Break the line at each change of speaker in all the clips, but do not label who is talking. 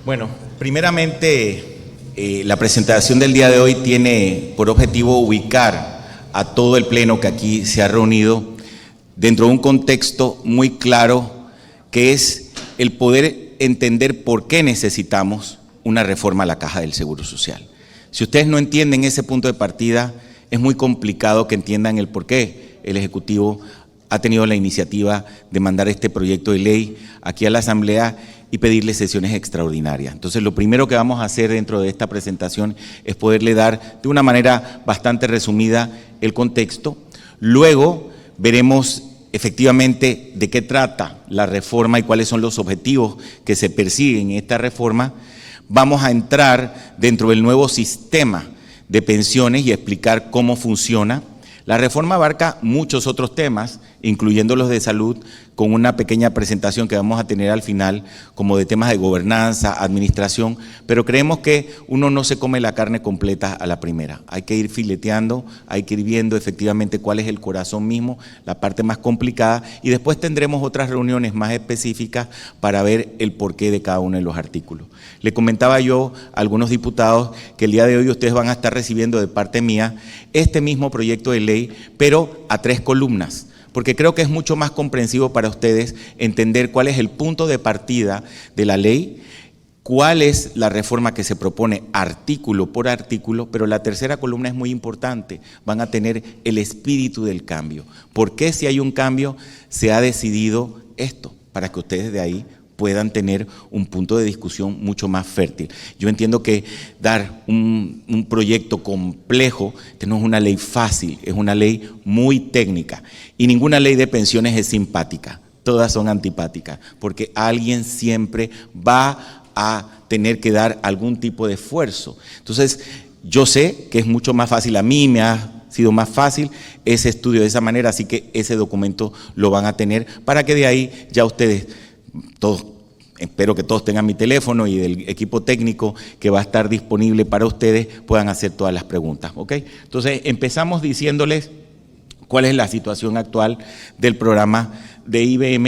Bueno, primeramente, la presentación del día de hoy tiene por objetivo ubicar a todo el Pleno que aquí se ha reunido dentro de un contexto muy claro, que es el poder entender por qué necesitamos una reforma a la Caja del Seguro Social. Si ustedes no entienden ese punto de partida, es muy complicado que entiendan el por qué el Ejecutivo ha tenido la iniciativa de mandar este proyecto de ley aquí a la Asamblea y pedirle sesiones extraordinarias. Entonces, lo primero que vamos a hacer dentro de esta presentación es poderle dar de una manera bastante resumida el contexto. Luego veremos efectivamente de qué trata la reforma y cuáles son los objetivos que se persiguen en esta reforma. Vamos a entrar dentro del nuevo sistema de pensiones y explicar cómo funciona. La reforma abarca muchos otros temas, incluyendo los de salud, con una pequeña presentación que vamos a tener al final, como de temas de gobernanza, administración, pero creemos que uno no se come la carne completa a la primera. Hay que ir fileteando, hay que ir viendo efectivamente cuál es el corazón mismo, la parte más complicada, y después tendremos otras reuniones más específicas para ver el porqué de cada uno de los artículos. Le comentaba yo a algunos diputados que el día de hoy ustedes van a estar recibiendo de parte mía este mismo proyecto de ley, pero a 3 columnas, porque creo que es mucho más comprensivo para ustedes entender cuál es el punto de partida de la ley, cuál es la reforma que se propone artículo por artículo, pero la tercera columna es muy importante, van a tener el espíritu del cambio. ¿Por qué si hay un cambio se ha decidido esto? Para que ustedes de ahí puedan tener un punto de discusión mucho más fértil. Yo entiendo que dar un proyecto complejo, que no es una ley fácil, es una ley muy técnica, y ninguna ley de pensiones es simpática, todas son antipáticas, porque alguien siempre va a tener que dar algún tipo de esfuerzo. Entonces, yo sé que es mucho más fácil, a mí me ha sido más fácil ese estudio de esa manera, así que ese documento lo van a tener para que de ahí ya ustedes, todos, espero que todos tengan mi teléfono y del equipo técnico que va a estar disponible para ustedes, puedan hacer todas las preguntas, ¿ok? Entonces, empezamos diciéndoles cuál es la situación actual del programa de IBM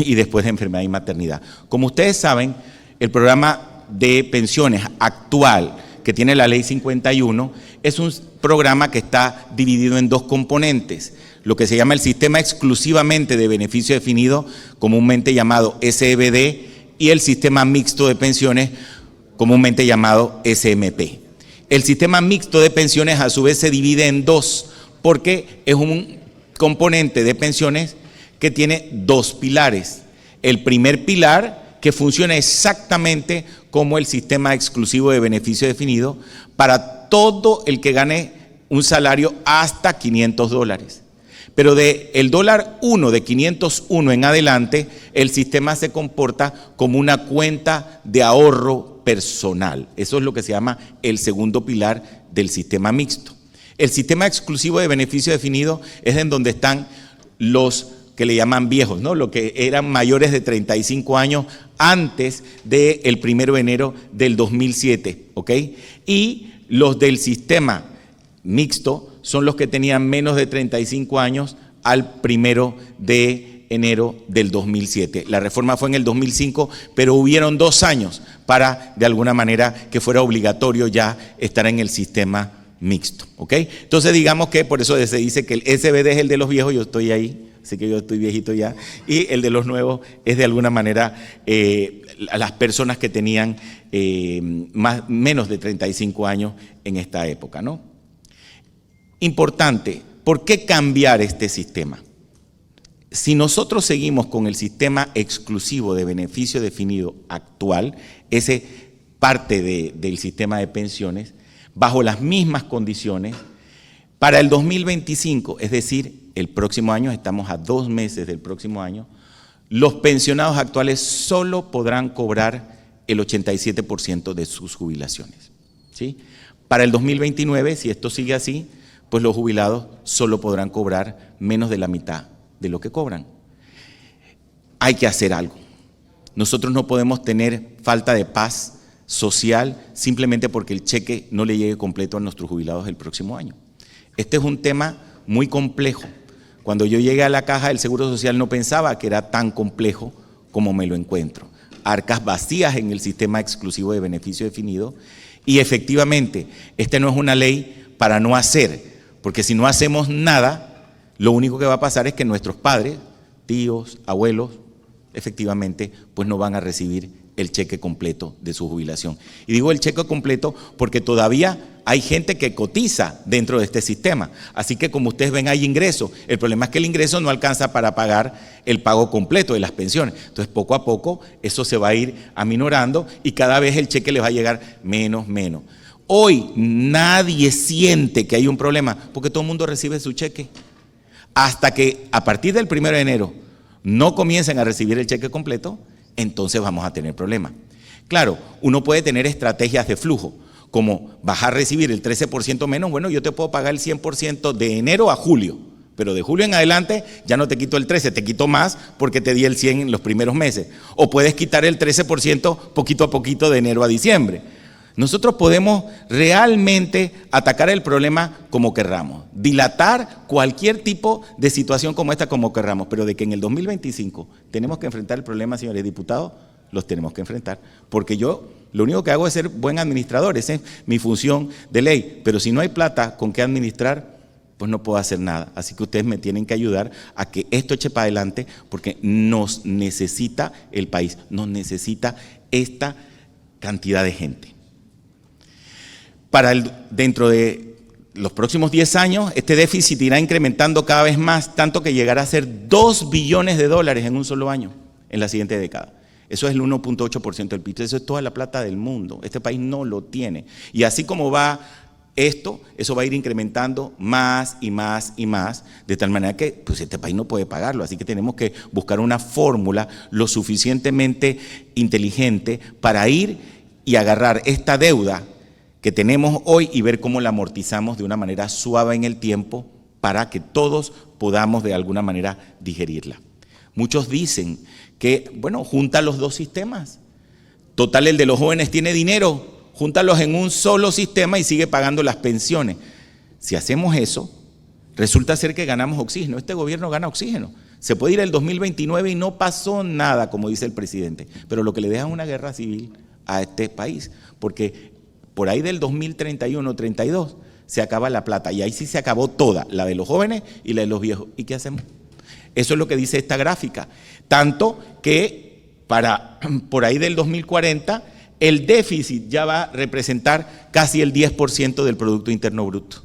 y después de enfermedad y maternidad. Como ustedes saben, el programa de pensiones actual que tiene la Ley 51 es un programa que está dividido en 2 componentes, lo que se llama el sistema exclusivamente de beneficio definido, comúnmente llamado SBD, y el sistema mixto de pensiones, comúnmente llamado SMP. El sistema mixto de pensiones a su vez se divide en 2, porque es un componente de pensiones que tiene 2 pilares. El primer pilar, que funciona exactamente como el sistema exclusivo de beneficio definido para todo el que gane un salario hasta $500. Pero del $1 de 501 en adelante, el sistema se comporta como una cuenta de ahorro personal. Eso es lo que se llama el segundo pilar del sistema mixto. El sistema exclusivo de beneficio definido es en donde están los que le llaman viejos, ¿no? Los que eran mayores de 35 años antes del 1 de enero del 2007, ¿ok? Y los del sistema mixto son los que tenían menos de 35 años al 1 de enero del 2007. La reforma fue en el 2005, pero hubieron 2 años para, de alguna manera, que fuera obligatorio ya estar en el sistema mixto, ¿ok? Entonces, digamos que por eso se dice que el SBD es el de los viejos, yo estoy ahí, así que yo estoy viejito ya, y el de los nuevos es de alguna manera a las personas que tenían menos de 35 años en esta época, ¿no? Importante, ¿por qué cambiar este sistema? Si nosotros seguimos con el sistema exclusivo de beneficio definido actual, ese parte del sistema de pensiones, bajo las mismas condiciones, para el 2025, es decir, el próximo año, estamos a 2 meses del próximo año, los pensionados actuales solo podrán cobrar el 87% de sus jubilaciones, ¿sí? Para el 2029, si esto sigue así, pues los jubilados solo podrán cobrar menos de la mitad de lo que cobran. Hay que hacer algo. Nosotros no podemos tener falta de paz social simplemente porque el cheque no le llegue completo a nuestros jubilados el próximo año. Este es un tema muy complejo. Cuando yo llegué a la Caja del Seguro Social no pensaba que era tan complejo como me lo encuentro. arcas vacías en el sistema exclusivo de beneficio definido. Y efectivamente, esta no es una ley para no hacer, porque si no hacemos nada, lo único que va a pasar es que nuestros padres, tíos, abuelos, efectivamente, pues no van a recibir el cheque completo de su jubilación. Y digo el cheque completo porque todavía hay gente que cotiza dentro de este sistema. Así que como ustedes ven, hay ingresos. El problema es que el ingreso no alcanza para pagar el pago completo de las pensiones. Entonces, poco a poco, eso se va a ir aminorando y cada vez el cheque les va a llegar menos. Hoy nadie siente que hay un problema porque todo el mundo recibe su cheque. Hasta que a partir del 1 de enero no comiencen a recibir el cheque completo, entonces vamos a tener problemas. Claro, uno puede tener estrategias de flujo, como vas a recibir el 13% menos, bueno, yo te puedo pagar el 100% de enero a julio, pero de julio en adelante ya no te quito el 13%, te quito más porque te di el 100% en los primeros meses. O puedes quitar el 13% poquito a poquito de enero a diciembre. Nosotros podemos realmente atacar el problema como querramos, dilatar cualquier tipo de situación como esta como querramos, pero de que en el 2025 tenemos que enfrentar el problema, señores diputados, los tenemos que enfrentar, porque yo lo único que hago es ser buen administrador, esa es mi función de ley, pero si no hay plata con qué administrar, pues no puedo hacer nada. Así que ustedes me tienen que ayudar a que esto eche para adelante, porque nos necesita el país, nos necesita esta cantidad de gente. Dentro de los próximos 10 años, este déficit irá incrementando cada vez más, tanto que llegará a ser 2 billones de dólares en un solo año, en la siguiente década. Eso es el 1.8% del PIB, eso es toda la plata del mundo. Este país no lo tiene. Y así como va esto, eso va a ir incrementando más y más y más, de tal manera que pues este país no puede pagarlo. Así que tenemos que buscar una fórmula lo suficientemente inteligente para ir y agarrar esta deuda que tenemos hoy y ver cómo la amortizamos de una manera suave en el tiempo para que todos podamos de alguna manera digerirla. Muchos dicen que, bueno, junta los dos sistemas. Total, el de los jóvenes tiene dinero, júntalos en un solo sistema y sigue pagando las pensiones. Si hacemos eso, resulta ser que ganamos oxígeno. Este gobierno gana oxígeno. Se puede ir el 2029 y no pasó nada, como dice el presidente, pero lo que le deja es una guerra civil a este país, porque por ahí del 2031 o 32 se acaba la plata y ahí sí se acabó toda, la de los jóvenes y la de los viejos. ¿Y qué hacemos? Eso es lo que dice esta gráfica. Tanto que por ahí del 2040 el déficit ya va a representar casi el 10% del Producto Interno Bruto.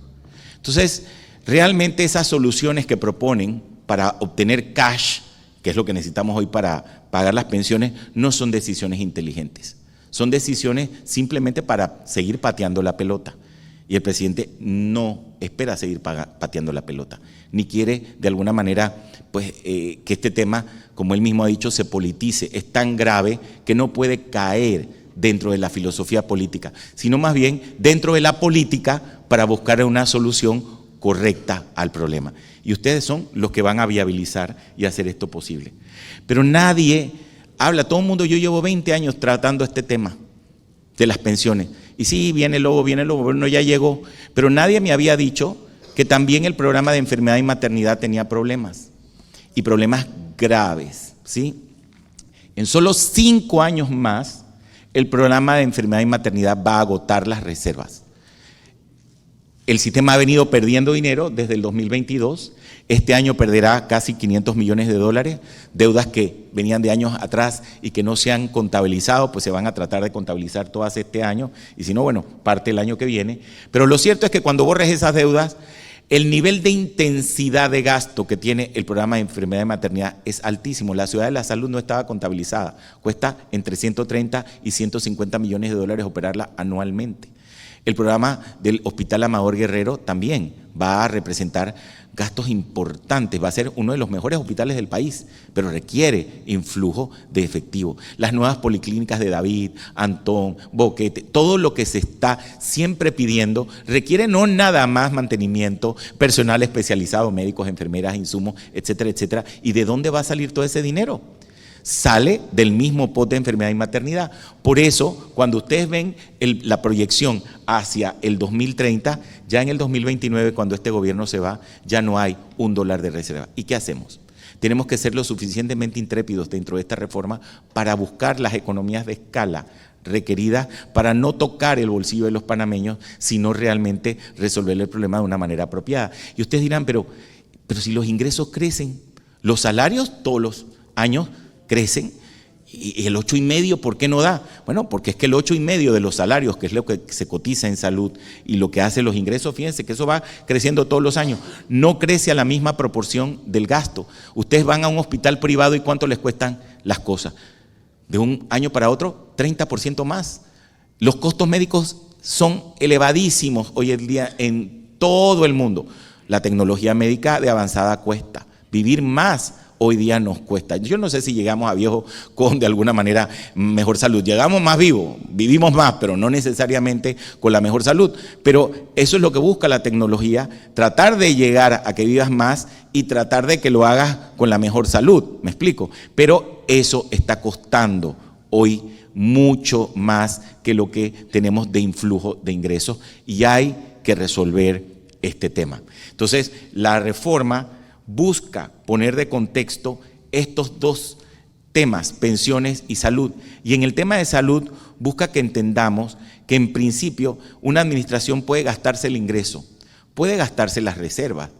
Entonces, realmente esas soluciones que proponen para obtener cash, que es lo que necesitamos hoy para pagar las pensiones, no son decisiones inteligentes. Son decisiones simplemente para seguir pateando la pelota. Y el presidente no espera seguir pateando la pelota, ni quiere de alguna manera pues, que este tema, como él mismo ha dicho, se politice. Es tan grave que no puede caer dentro de la filosofía política, sino más bien dentro de la política para buscar una solución correcta al problema. Y ustedes son los que van a viabilizar y hacer esto posible. Pero nadie habla, todo el mundo, yo llevo 20 años tratando este tema de las pensiones. Y sí, viene el lobo, bueno, ya llegó. Pero nadie me había dicho que también el programa de enfermedad y maternidad tenía problemas. Y problemas graves, ¿sí? En solo 5 años más, el programa de enfermedad y maternidad va a agotar las reservas. El sistema ha venido perdiendo dinero desde el 2022. Este año perderá casi 500 millones de dólares, deudas que venían de años atrás y que no se han contabilizado, pues se van a tratar de contabilizar todas este año, y si no, bueno, parte el año que viene. Pero lo cierto es que cuando borres esas deudas, el nivel de intensidad de gasto que tiene el programa de enfermedad y maternidad es altísimo. La Ciudad de la Salud no estaba contabilizada, cuesta entre 130 y 150 millones de dólares operarla anualmente. El programa del Hospital Amador Guerrero también va a representar gastos importantes, va a ser uno de los mejores hospitales del país, pero requiere influjo de efectivo. Las nuevas policlínicas de David, Antón, Boquete, todo lo que se está siempre pidiendo requiere no nada más mantenimiento, personal especializado, médicos, enfermeras, insumos, etcétera, etcétera. ¿Y de dónde va a salir todo ese dinero? Sale del mismo pot de enfermedad y maternidad. Por eso, cuando ustedes ven la proyección hacia el 2030, ya en el 2029, cuando este gobierno se va, ya no hay $1 de reserva. ¿Y qué hacemos? Tenemos que ser lo suficientemente intrépidos dentro de esta reforma para buscar las economías de escala requeridas para no tocar el bolsillo de los panameños, sino realmente resolver el problema de una manera apropiada. Y ustedes dirán, pero si los ingresos crecen, los salarios todos los años crecen, y el 8,5, ¿por qué no da? Bueno, porque es que el 8,5 de los salarios, que es lo que se cotiza en salud y lo que hace los ingresos, fíjense que eso va creciendo todos los años, no crece a la misma proporción del gasto. Ustedes van a un hospital privado y ¿cuánto les cuestan las cosas? De un año para otro, 30% más. Los costos médicos son elevadísimos hoy en día en todo el mundo. La tecnología médica de avanzada cuesta. Vivir más hoy día nos cuesta. Yo no sé si llegamos a viejos con de alguna manera mejor salud. Llegamos más vivos, vivimos más, pero no necesariamente con la mejor salud. Pero eso es lo que busca la tecnología, tratar de llegar a que vivas más y tratar de que lo hagas con la mejor salud. ¿Me explico? Pero eso está costando hoy mucho más que lo que tenemos de influjo de ingresos y hay que resolver este tema. Entonces, la reforma busca poner de contexto estos dos temas, pensiones y salud. Y en el tema de salud busca que entendamos que en principio una administración puede gastarse el ingreso, puede gastarse las reservas,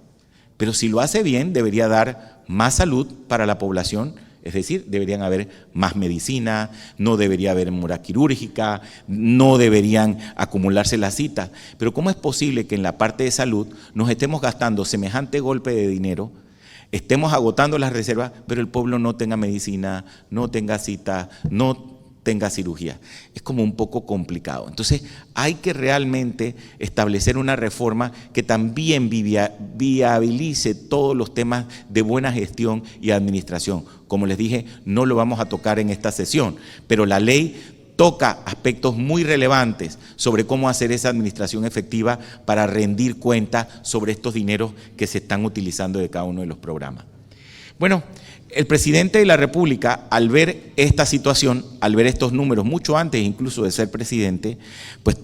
pero si lo hace bien debería dar más salud para la población. Es decir, deberían haber más medicina, no debería haber mora quirúrgica, no deberían acumularse las citas. Pero ¿cómo es posible que en la parte de salud nos estemos gastando semejante golpe de dinero, estemos agotando las reservas, pero el pueblo no tenga medicina, no tenga cita, no tenga cirugía? Es como un poco complicado. Entonces hay que realmente establecer una reforma que también viabilice todos los temas de buena gestión y administración. Como les dije, no lo vamos a tocar en esta sesión, pero la ley toca aspectos muy relevantes sobre cómo hacer esa administración efectiva para rendir cuenta sobre estos dineros que se están utilizando de cada uno de los programas. Bueno, el presidente de la República, al ver esta situación, al ver estos números, mucho antes incluso de ser presidente, pues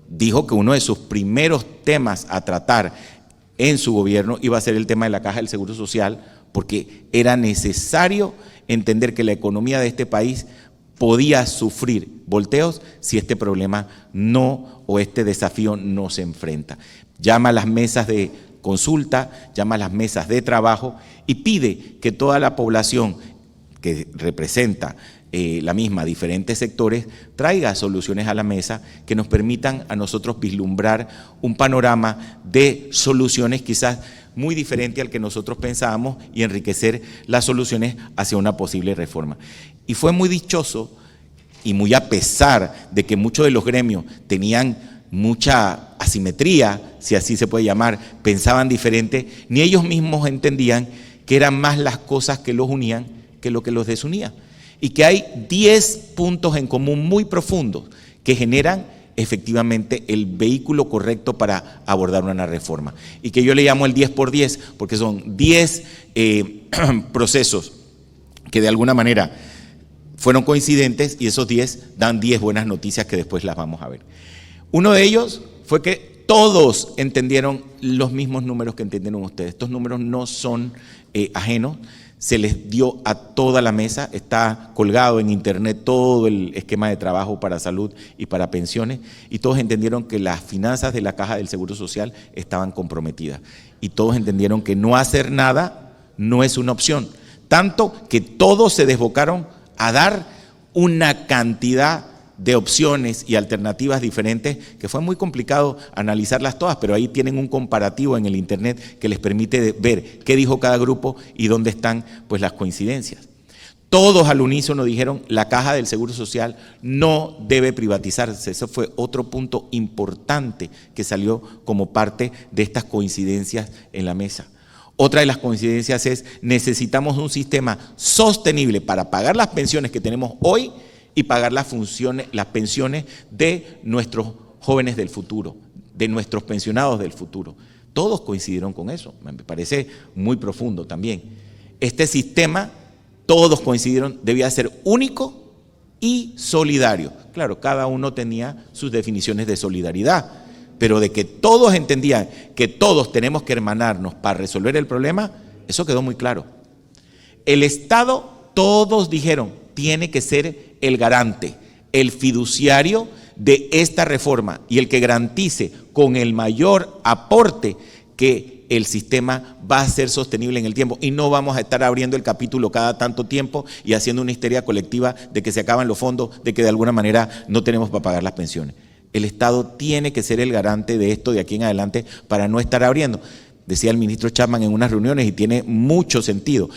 dijo que uno de sus primeros temas a tratar en su gobierno iba a ser el tema de la Caja del Seguro Social, porque era necesario entender que la economía de este país podía sufrir volteos si este problema no, o este desafío no se enfrenta. Llama a las mesas de consulta, llama a las mesas de trabajo y pide que toda la población que representa la misma, diferentes sectores, traiga soluciones a la mesa que nos permitan a nosotros vislumbrar un panorama de soluciones quizás muy diferente al que nosotros pensábamos y enriquecer las soluciones hacia una posible reforma. Y fue muy dichoso y muy a pesar de que muchos de los gremios tenían mucha asimetría, si así se puede llamar, pensaban diferente, ni ellos mismos entendían que eran más las cosas que los unían que lo que los desunía. Y que hay 10 puntos en común muy profundos que generan efectivamente el vehículo correcto para abordar una reforma. Y que yo le llamo el 10 por 10, porque son 10 procesos que de alguna manera fueron coincidentes y esos 10 dan 10 buenas noticias que después las vamos a ver. Uno de ellos fue que todos entendieron los mismos números que entendieron ustedes. Estos números no son ajenos, se les dio a toda la mesa, está colgado en internet todo el esquema de trabajo para salud y para pensiones y todos entendieron que las finanzas de la Caja del Seguro Social estaban comprometidas y todos entendieron que no hacer nada no es una opción, tanto que todos se desbocaron a dar una cantidad de opciones y alternativas diferentes que fue muy complicado analizarlas todas, pero ahí tienen un comparativo en el internet que les permite ver qué dijo cada grupo y dónde están pues las coincidencias. Todos al unísono dijeron la Caja del Seguro Social no debe privatizarse. Eso fue otro punto importante que salió como parte de estas coincidencias en la mesa. Otra de las coincidencias es necesitamos un sistema sostenible para pagar las pensiones que tenemos hoy y pagar las pensiones de nuestros jóvenes del futuro, de nuestros pensionados del futuro. Todos coincidieron con eso, me parece muy profundo también. Este sistema, todos coincidieron, debía ser único y solidario. Claro, cada uno tenía sus definiciones de solidaridad, pero de que todos entendían que todos tenemos que hermanarnos para resolver el problema, eso quedó muy claro. El Estado, todos dijeron, tiene que ser el garante, el fiduciario de esta reforma y el que garantice con el mayor aporte que el sistema va a ser sostenible en el tiempo y no vamos a estar abriendo el capítulo cada tanto tiempo y haciendo una histeria colectiva de que se acaban los fondos, de que de alguna manera no tenemos para pagar las pensiones. El Estado tiene que ser el garante de esto de aquí en adelante para no estar abriendo. Decía el ministro Chapman en unas reuniones y tiene mucho sentido.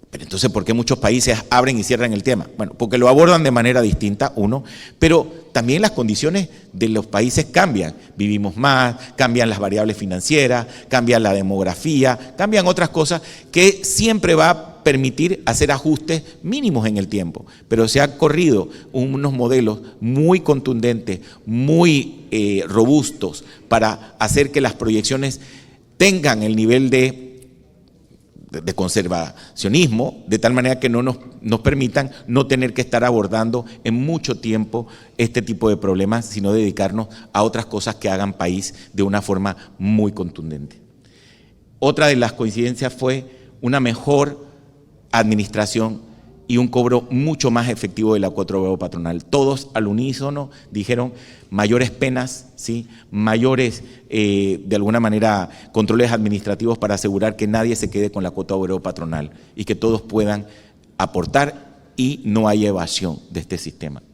Pero entonces, ¿por qué muchos países abren y cierran el tema? Bueno, porque lo abordan de manera distinta, uno, pero también las condiciones de los países cambian. Vivimos más, cambian las variables financieras, cambia la demografía, cambian otras cosas que siempre va a permitir hacer ajustes mínimos en el tiempo. Pero se han corrido unos modelos muy contundentes, muy robustos para hacer que las proyecciones tengan el nivel de conservacionismo, de tal manera que no nos permitan no tener que estar abordando en mucho tiempo este tipo de problemas, sino dedicarnos a otras cosas que hagan país de una forma muy contundente. Otra de las coincidencias fue una mejor administración y un cobro mucho más efectivo de la cuota obrero patronal. Todos al unísono dijeron mayores penas, ¿sí? Mayores, de alguna manera, controles administrativos para asegurar que nadie se quede con la cuota obrero patronal y que todos puedan aportar y no haya evasión de este sistema.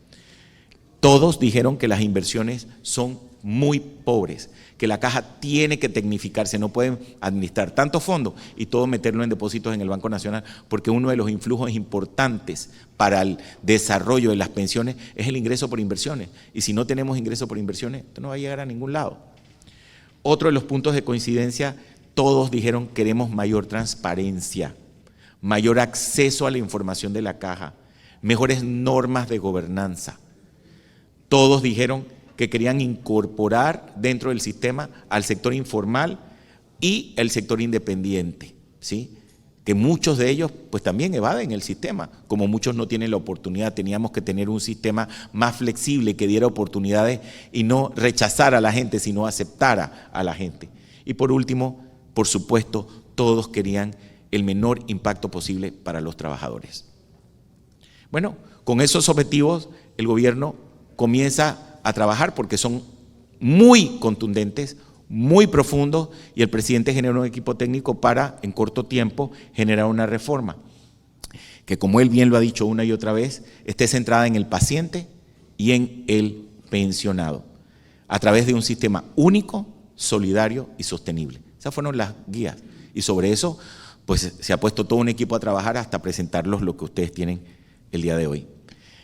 Todos dijeron que las inversiones son muy pobres, que la caja tiene que tecnificarse, no pueden administrar tantos fondos y todo meterlo en depósitos en el Banco Nacional, porque uno de los influjos importantes para el desarrollo de las pensiones es el ingreso por inversiones, y si no tenemos ingreso por inversiones, esto no va a llegar a ningún lado. Otro de los puntos de coincidencia, todos dijeron queremos mayor transparencia, mayor acceso a la información de la caja, mejores normas de gobernanza. Todos dijeron que querían incorporar dentro del sistema al sector informal y el sector independiente, ¿sí? Que muchos de ellos pues también evaden el sistema, como muchos no tienen la oportunidad. Teníamos que tener un sistema más flexible que diera oportunidades y no rechazara a la gente, sino aceptara a la gente. Y por último, por supuesto, todos querían el menor impacto posible para los trabajadores. Bueno, con esos objetivos el gobierno comienza a trabajar porque son muy contundentes, muy profundos, y el presidente generó un equipo técnico para, en corto tiempo, generar una reforma que, como él bien lo ha dicho una y otra vez, esté centrada en el paciente y en el pensionado, a través de un sistema único, solidario y sostenible. Esas fueron las guías, y sobre eso pues se ha puesto todo un equipo a trabajar hasta presentarlos lo que ustedes tienen el día de hoy.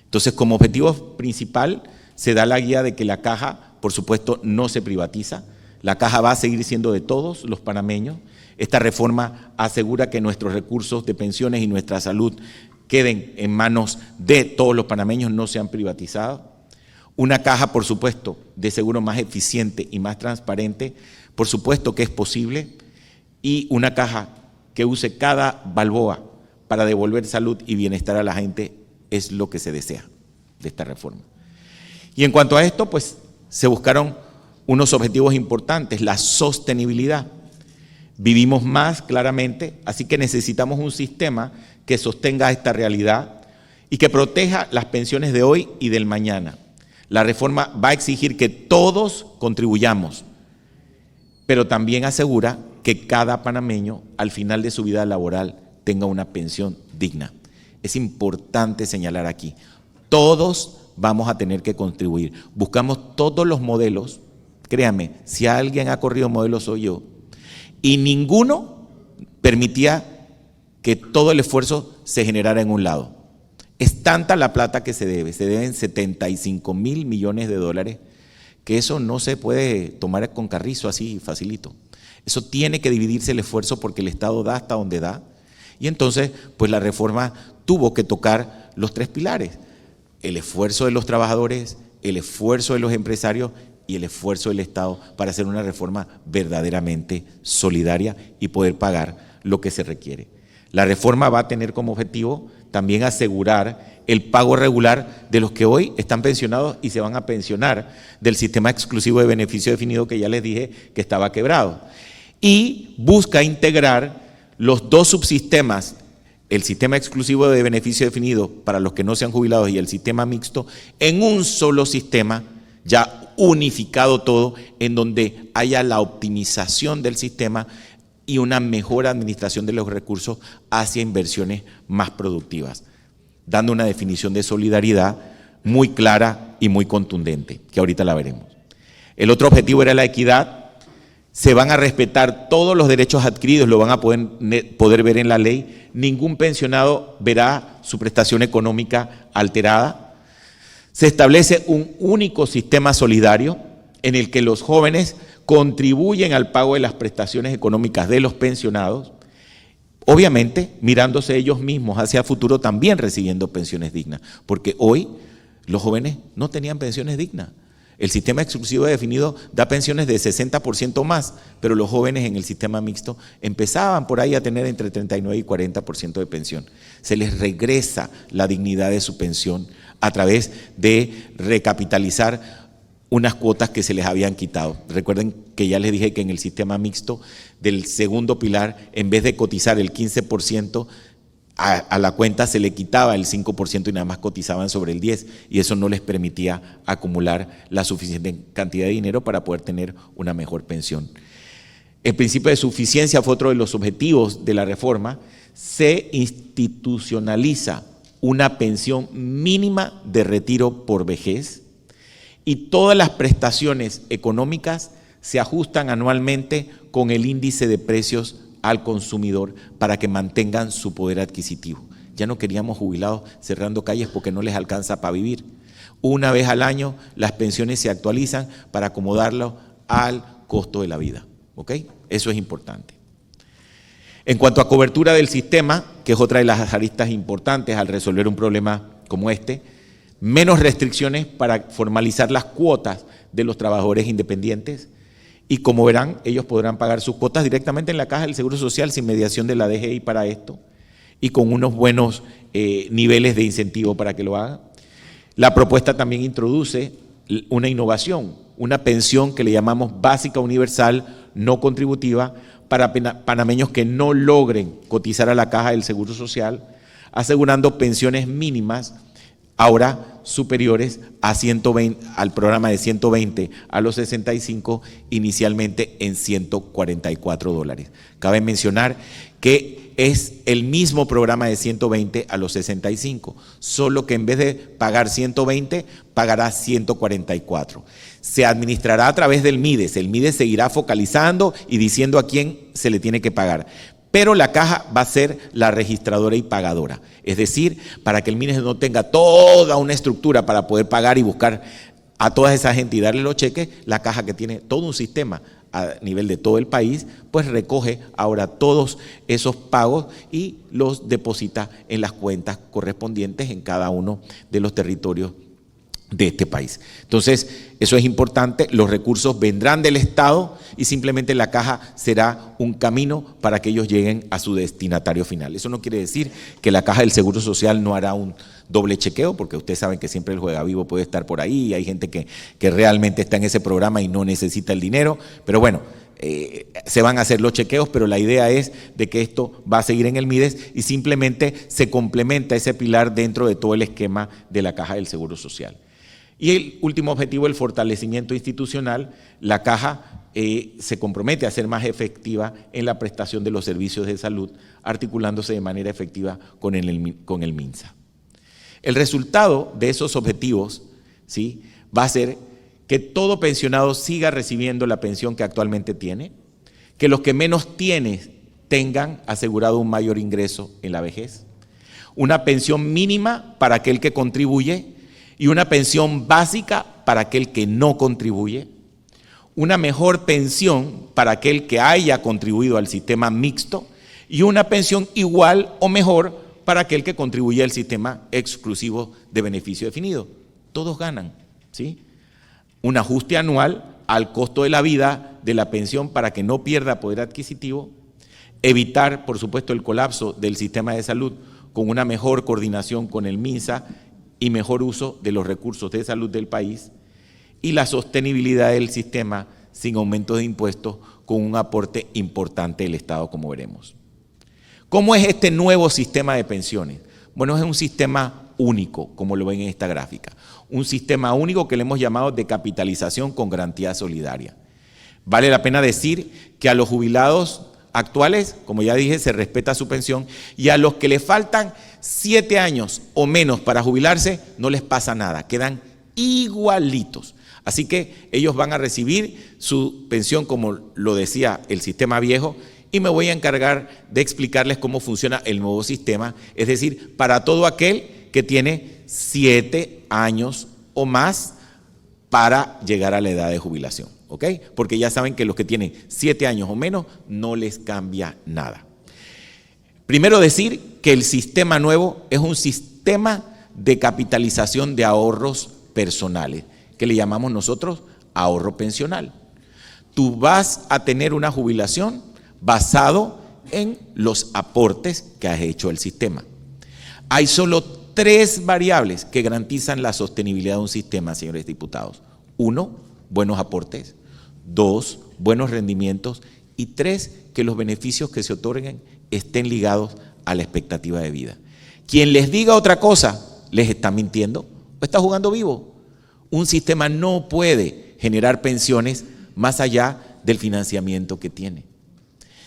Entonces, como objetivo principal, se da la guía de que la caja, por supuesto, no se privatiza. La caja va a seguir siendo de todos los panameños. Esta reforma asegura que nuestros recursos de pensiones y nuestra salud queden en manos de todos los panameños, no sean privatizados. Una caja, por supuesto, de seguro más eficiente y más transparente, por supuesto que es posible. Y una caja que use cada balboa para devolver salud y bienestar a la gente es lo que se desea de esta reforma. Y en cuanto a esto, pues se buscaron unos objetivos importantes, la sostenibilidad. Vivimos más claramente, así que necesitamos un sistema que sostenga esta realidad y que proteja las pensiones de hoy y del mañana. La reforma va a exigir que todos contribuyamos, pero también asegura que cada panameño al final de su vida laboral tenga una pensión digna. Es importante señalar aquí, todos vamos a tener que contribuir. Buscamos todos los modelos, créanme, si alguien ha corrido modelos soy yo, y ninguno permitía que todo el esfuerzo se generara en un lado. Es tanta la plata que se deben 75,000 millones de dólares, que eso no se puede tomar con carrizo así facilito. Eso tiene que dividirse el esfuerzo porque el Estado da hasta donde da, y entonces pues la reforma tuvo que tocar los tres pilares: el esfuerzo de los trabajadores, el esfuerzo de los empresarios y el esfuerzo del Estado para hacer una reforma verdaderamente solidaria y poder pagar lo que se requiere. La reforma va a tener como objetivo también asegurar el pago regular de los que hoy están pensionados y se van a pensionar del sistema exclusivo de beneficio definido que ya les dije que estaba quebrado. Y busca integrar los dos subsistemas el sistema exclusivo de beneficio definido para los que no sean jubilados y el sistema mixto en un solo sistema, ya unificado todo, en donde haya la optimización del sistema y una mejor administración de los recursos hacia inversiones más productivas, dando una definición de solidaridad muy clara y muy contundente, que ahorita la veremos. El otro objetivo era la equidad. Se van a respetar todos los derechos adquiridos, lo van a poder ver en la ley. Ningún pensionado verá su prestación económica alterada. Se establece un único sistema solidario en el que los jóvenes contribuyen al pago de las prestaciones económicas de los pensionados, obviamente mirándose ellos mismos hacia el futuro también recibiendo pensiones dignas, porque hoy los jóvenes no tenían pensiones dignas. El sistema exclusivo definido da pensiones de 60% más, pero los jóvenes en el sistema mixto empezaban por ahí a tener entre 39 y 40% de pensión. Se les regresa la dignidad de su pensión a través de recapitalizar unas cuotas que se les habían quitado. Recuerden que ya les dije que en el sistema mixto del segundo pilar, en vez de cotizar el 15%, a la cuenta se le quitaba el 5% y nada más cotizaban sobre el 10%, y eso no les permitía acumular la suficiente cantidad de dinero para poder tener una mejor pensión. El principio de suficiencia fue otro de los objetivos de la reforma. Se institucionaliza una pensión mínima de retiro por vejez y todas las prestaciones económicas se ajustan anualmente con el índice de precios al consumidor para que mantengan su poder adquisitivo. Ya no queríamos jubilados cerrando calles porque no les alcanza para vivir. Una vez al año las pensiones se actualizan para acomodarlo al costo de la vida. ¿Ok? Eso es importante. En cuanto a cobertura del sistema, que es otra de las aristas importantes al resolver un problema como este, menos restricciones para formalizar las cuotas de los trabajadores independientes. Y como verán, ellos podrán pagar sus cuotas directamente en la Caja del Seguro Social sin mediación de la DGI para esto y con unos buenos niveles de incentivo para que lo hagan. La propuesta también introduce una innovación, una pensión que le llamamos básica universal no contributiva para panameños que no logren cotizar a la Caja del Seguro Social, asegurando pensiones mínimas ahora superiores a 120, al programa de 120 a los 65, inicialmente en $144. Cabe mencionar que es el mismo programa de 120 a los 65, solo que en vez de pagar 120, pagará 144. Se administrará a través del MIDES. El MIDES seguirá focalizando y diciendo a quién se le tiene que pagar. Pero la caja va a ser la registradora y pagadora. Es decir, para que el MIDES no tenga toda una estructura para poder pagar y buscar a toda esa gente y darle los cheques, la caja, que tiene todo un sistema a nivel de todo el país, pues recoge ahora todos esos pagos y los deposita en las cuentas correspondientes en cada uno de los territorios de este país. Entonces, eso es importante. Los recursos vendrán del Estado y simplemente la caja será un camino para que ellos lleguen a su destinatario final. Eso no quiere decir que la Caja del Seguro Social no hará un doble chequeo, porque ustedes saben que siempre el juega vivo puede estar por ahí y hay gente que realmente está en ese programa y no necesita el dinero, pero bueno, se van a hacer los chequeos, pero la idea es de que esto va a seguir en el MIDES y simplemente se complementa ese pilar dentro de todo el esquema de la Caja del Seguro Social. Y el último objetivo, el fortalecimiento institucional. La Caja se compromete a ser más efectiva en la prestación de los servicios de salud, articulándose de manera efectiva con el MINSA. El resultado de esos objetivos, ¿sí?, va a ser que todo pensionado siga recibiendo la pensión que actualmente tiene, que los que menos tienen tengan asegurado un mayor ingreso en la vejez, una pensión mínima para aquel que contribuye y una pensión básica para aquel que no contribuye, una mejor pensión para aquel que haya contribuido al sistema mixto y una pensión igual o mejor para aquel que contribuye al sistema exclusivo de beneficio definido. Todos ganan, ¿sí? Un ajuste anual al costo de la vida de la pensión para que no pierda poder adquisitivo, evitar, por supuesto, el colapso del sistema de salud con una mejor coordinación con el MINSA y mejor uso de los recursos de salud del país, y la sostenibilidad del sistema sin aumento de impuestos con un aporte importante del Estado, como veremos. ¿Cómo es este nuevo sistema de pensiones? Bueno, es un sistema único, como lo ven en esta gráfica. Un sistema único que le hemos llamado de capitalización con garantía solidaria. Vale la pena decir que a los jubilados actuales, como ya dije, se respeta su pensión, y a los que le faltan 7 años o menos para jubilarse, no les pasa nada, quedan igualitos. Así que ellos van a recibir su pensión como lo decía el sistema viejo, y me voy a encargar de explicarles cómo funciona el nuevo sistema, es decir, para todo aquel que tiene 7 años o más para llegar a la edad de jubilación, ¿ok? Porque ya saben que los que tienen 7 años o menos no les cambia nada. Primero decir que el sistema nuevo es un sistema de capitalización de ahorros personales, que le llamamos nosotros ahorro pensional. Tú vas a tener una jubilación basado en los aportes que has hecho al sistema. Hay solo 3 variables que garantizan la sostenibilidad de un sistema, señores diputados. 1, buenos aportes. 2, buenos rendimientos. Y 3, que los beneficios que se otorguen estén ligados a la expectativa de vida. Quien les diga otra cosa, les está mintiendo o está jugando vivo. Un sistema no puede generar pensiones más allá del financiamiento que tiene.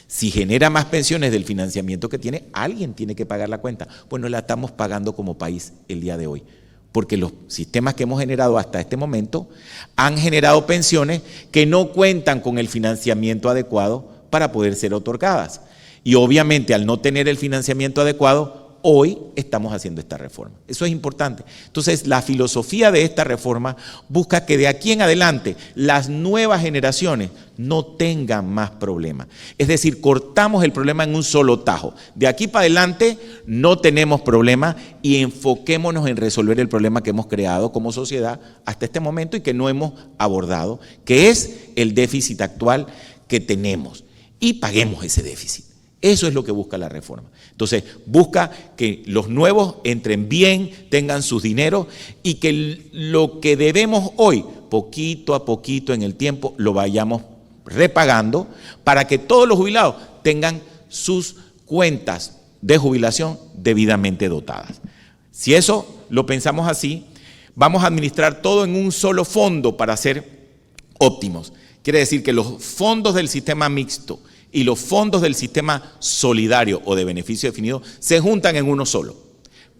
Si genera más pensiones del financiamiento que tiene, alguien tiene que pagar la cuenta. Pues no la estamos pagando como país el día de hoy, porque los sistemas que hemos generado hasta este momento han generado pensiones que no cuentan con el financiamiento adecuado para poder ser otorgadas. Y obviamente al no tener el financiamiento adecuado, hoy estamos haciendo esta reforma. Eso es importante. Entonces, la filosofía de esta reforma busca que de aquí en adelante las nuevas generaciones no tengan más problemas. Es decir, cortamos el problema en un solo tajo. De aquí para adelante no tenemos problema y enfoquémonos en resolver el problema que hemos creado como sociedad hasta este momento y que no hemos abordado, que es el déficit actual que tenemos. Y paguemos ese déficit. Eso es lo que busca la reforma. Entonces, busca que los nuevos entren bien, tengan sus dineros y que lo que debemos hoy, poquito a poquito en el tiempo, lo vayamos repagando para que todos los jubilados tengan sus cuentas de jubilación debidamente dotadas. Si eso lo pensamos así, vamos a administrar todo en un solo fondo para ser óptimos. Quiere decir que los fondos del sistema mixto y los fondos del sistema solidario o de beneficio definido se juntan en uno solo,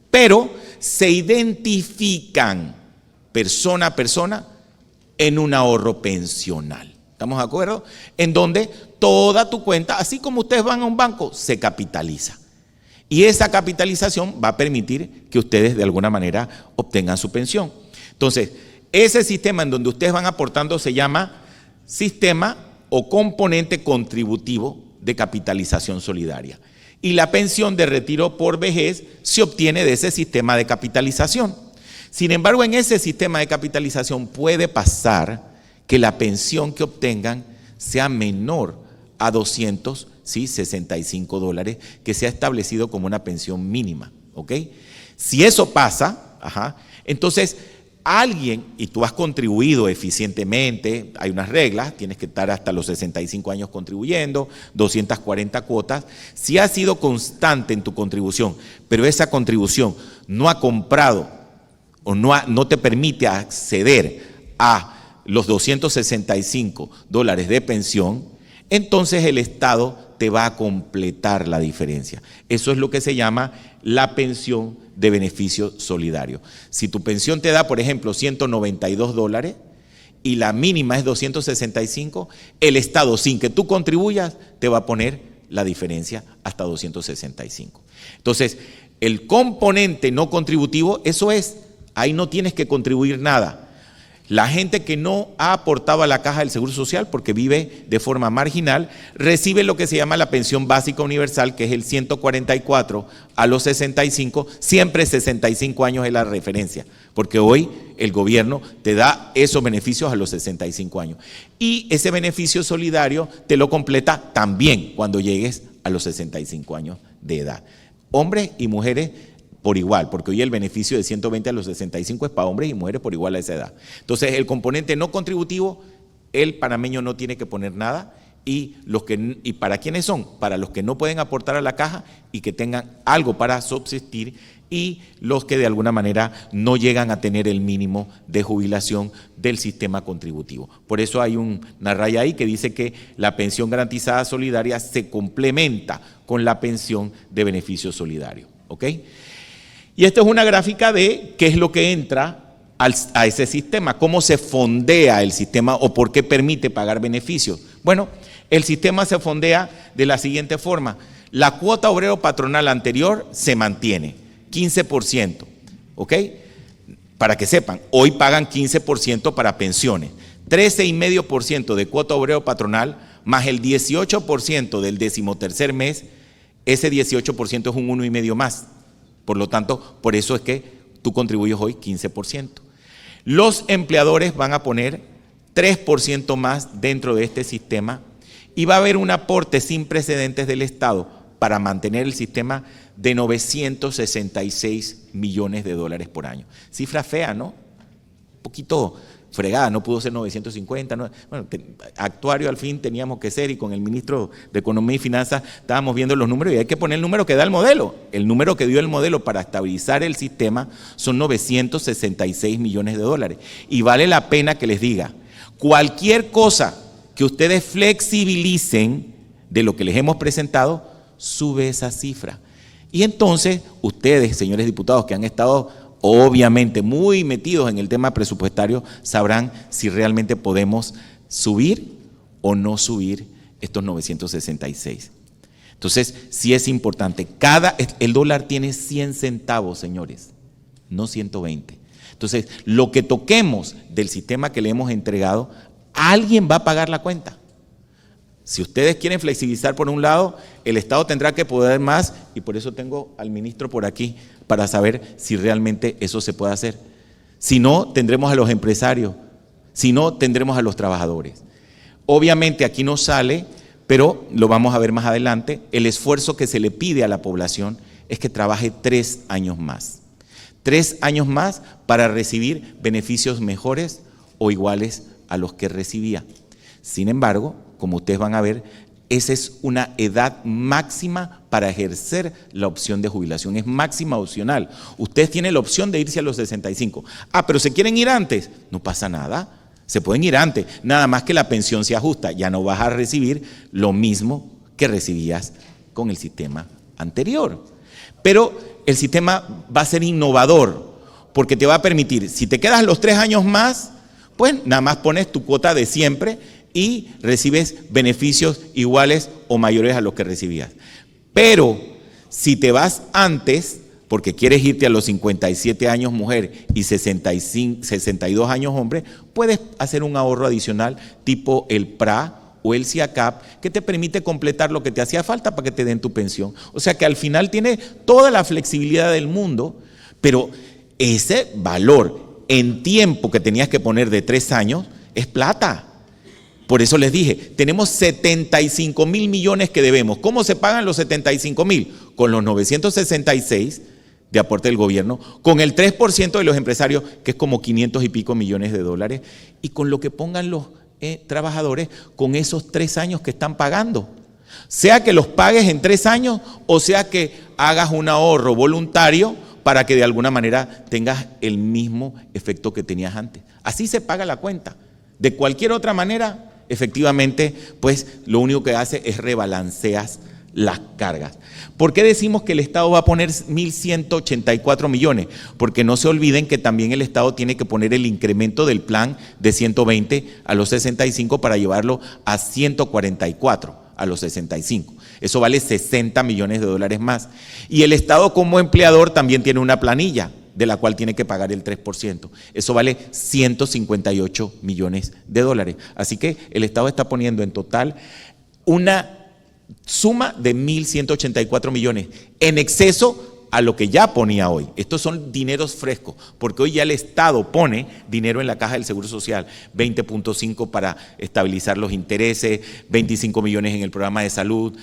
pero se identifican persona a persona en un ahorro pensional. ¿Estamos de acuerdo? En donde toda tu cuenta, así como ustedes van a un banco, se capitaliza. Y esa capitalización va a permitir que ustedes de alguna manera obtengan su pensión. Entonces, ese sistema en donde ustedes van aportando se llama sistema o componente contributivo de capitalización solidaria. Y la pensión de retiro por vejez se obtiene de ese sistema de capitalización. Sin embargo, en ese sistema de capitalización puede pasar que la pensión que obtengan sea menor a $265, que se ha establecido como una pensión mínima, ¿ok? Si eso pasa, entonces alguien, y tú has contribuido eficientemente, hay unas reglas, tienes que estar hasta los 65 años contribuyendo, 240 cuotas, si has sido constante en tu contribución, pero esa contribución no ha comprado o no te permite acceder a los $265 de pensión, entonces el Estado te va a completar la diferencia. Eso es lo que se llama la pensión de beneficio solidario. Si tu pensión te da, por ejemplo, $192 y la mínima es 265, el Estado, sin que tú contribuyas, te va a poner la diferencia hasta 265. Entonces, el componente no contributivo, eso es, ahí no tienes que contribuir nada. La gente que no ha aportado a la caja del Seguro Social porque vive de forma marginal, recibe lo que se llama la pensión básica universal, que es el 144 a los 65, siempre 65 años es la referencia, porque hoy el gobierno te da esos beneficios a los 65 años. Y ese beneficio solidario te lo completa también cuando llegues a los 65 años de edad. Hombres y mujeres por igual, porque hoy el beneficio de 120 a los 65 es para hombres y mujeres por igual a esa edad. Entonces, el componente no contributivo, el panameño no tiene que poner nada ¿Y para quiénes son? Para los que no pueden aportar a la caja y que tengan algo para subsistir, y los que de alguna manera no llegan a tener el mínimo de jubilación del sistema contributivo. Por eso hay una raya ahí que dice que la pensión garantizada solidaria se complementa con la pensión de beneficio solidario, ¿ok? Y esta es una gráfica de qué es lo que entra a ese sistema, cómo se fondea el sistema o por qué permite pagar beneficios. Bueno, el sistema se fondea de la siguiente forma: la cuota obrero patronal anterior se mantiene, 15%, ¿ok? Para que sepan, hoy pagan 15% para pensiones, 13,5% de cuota obrero patronal, más el 18% del 13º mes, ese 18% es un 1,5% más. Por lo tanto, por eso es que tú contribuyes hoy 15%. Los empleadores van a poner 3% más dentro de este sistema y va a haber un aporte sin precedentes del Estado para mantener el sistema de 966 millones de dólares por año. Cifra fea, ¿no? Un poquito fregada, no pudo ser 950. No, bueno, actuario al fin teníamos que ser, y con el ministro de Economía y Finanzas estábamos viendo los números y hay que poner el número que da el modelo. El número que dio el modelo para estabilizar el sistema son 966 millones de dólares. Y vale la pena que les diga, cualquier cosa que ustedes flexibilicen de lo que les hemos presentado, sube esa cifra. Y entonces ustedes, señores diputados, que han estado obviamente muy metidos en el tema presupuestario, sabrán si realmente podemos subir o no subir estos 966. Entonces, sí es importante. El dólar tiene 100 centavos, señores, no 120. Entonces, lo que toquemos del sistema que le hemos entregado, alguien va a pagar la cuenta. Si ustedes quieren flexibilizar por un lado, el Estado tendrá que poder más, y por eso tengo al ministro por aquí para saber si realmente eso se puede hacer. Si no, tendremos a los empresarios, si no, tendremos a los trabajadores. Obviamente aquí no sale, pero lo vamos a ver más adelante, el esfuerzo que se le pide a la población es que trabaje 3 años más. 3 años más para recibir beneficios mejores o iguales a los que recibía. Sin embargo, como ustedes van a ver, esa es una edad máxima para ejercer la opción de jubilación, es máxima opcional. Ustedes tienen la opción de irse a los 65. Pero ¿se quieren ir antes? No pasa nada, se pueden ir antes, nada más que la pensión se ajusta, ya no vas a recibir lo mismo que recibías con el sistema anterior. Pero el sistema va a ser innovador, porque te va a permitir, si te quedas los 3 años más, pues nada más pones tu cuota de siempre y recibes beneficios iguales o mayores a los que recibías. Pero si te vas antes, porque quieres irte a los 57 años mujer y 62 años hombre, puedes hacer un ahorro adicional tipo el PRA o el CIACAP, que te permite completar lo que te hacía falta para que te den tu pensión. O sea que al final tiene toda la flexibilidad del mundo, pero ese valor en tiempo que tenías que poner de 3 años es plata. Por eso les dije, tenemos 75,000 millones que debemos. ¿Cómo se pagan los 75,000? Con los 966 de aporte del gobierno, con el 3% de los empresarios, que es como 500 y pico millones de dólares, y con lo que pongan los trabajadores con esos 3 años que están pagando. Sea que los pagues en 3 años o sea que hagas un ahorro voluntario para que de alguna manera tengas el mismo efecto que tenías antes. Así se paga la cuenta. De cualquier otra manera, efectivamente, pues lo único que hace es rebalanceas las cargas. ¿Por qué decimos que el Estado va a poner 1.184 millones? Porque no se olviden que también el Estado tiene que poner el incremento del plan de 120 a los 65 para llevarlo a 144 a los 65. Eso vale 60 millones de dólares más. Y el Estado como empleador también tiene una planilla de la cual tiene que pagar el 3%. Eso vale 158 millones de dólares. Así que el Estado está poniendo en total una suma de 1.184 millones, en exceso a lo que ya ponía hoy. Estos son dineros frescos, porque hoy ya el Estado pone dinero en la caja del Seguro Social, 20.5 para estabilizar los intereses, 25 millones en el programa de salud,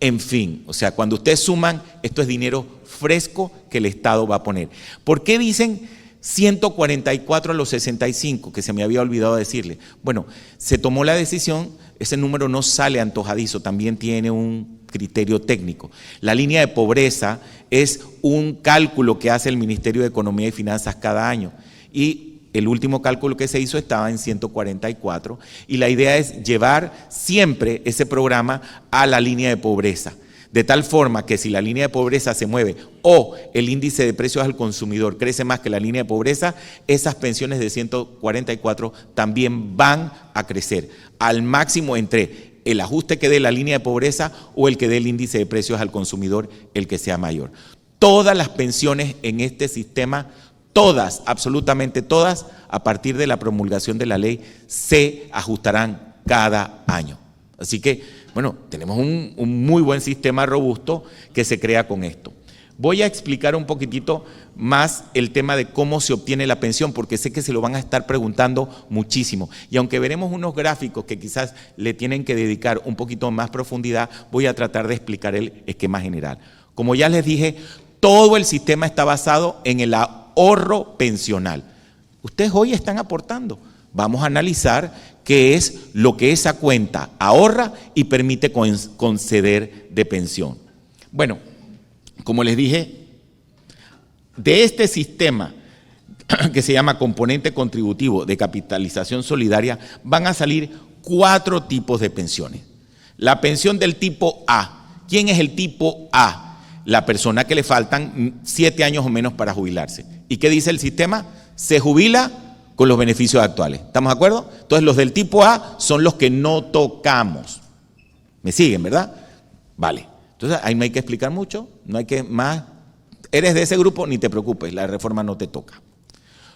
en fin. O sea, cuando ustedes suman, esto es dinero fresco que el Estado va a poner. ¿Por qué dicen 144 a los 65, que se me había olvidado decirle. Bueno, se tomó la decisión, ese número no sale antojadizo, también tiene un criterio técnico. La línea de pobreza es un cálculo que hace el Ministerio de Economía y Finanzas cada año, y el último cálculo que se hizo estaba en 144, y la idea es llevar siempre ese programa a la línea de pobreza. De tal forma que si la línea de pobreza se mueve o el índice de precios al consumidor crece más que la línea de pobreza, esas pensiones de 144 también van a crecer al máximo entre el ajuste que dé la línea de pobreza o el que dé el índice de precios al consumidor, el que sea mayor. Todas las pensiones en este sistema, todas, absolutamente todas, a partir de la promulgación de la ley, se ajustarán cada año. Así que, bueno, tenemos un muy buen sistema robusto que se crea con esto. Voy a explicar un poquitito más el tema de cómo se obtiene la pensión, porque sé que se lo van a estar preguntando muchísimo. Y aunque veremos unos gráficos que quizás le tienen que dedicar un poquito más profundidad, voy a tratar de explicar el esquema general. Como ya les dije, todo el sistema está basado en el ahorro pensional. Ustedes hoy están aportando. Vamos a analizar qué es lo que esa cuenta ahorra y permite conceder de pensión. Bueno, como les dije, de este sistema que se llama componente contributivo de capitalización solidaria, van a salir 4 tipos de pensiones. La pensión del tipo A. ¿Quién es el tipo A? La persona que le faltan 7 años o menos para jubilarse. ¿Y qué dice el sistema? Se jubila con los beneficios actuales. ¿Estamos de acuerdo? Entonces los del tipo A son los que no tocamos. ¿Me siguen, verdad? Vale. Entonces ahí no hay que explicar mucho, no hay que más. Eres de ese grupo, ni te preocupes, la reforma no te toca.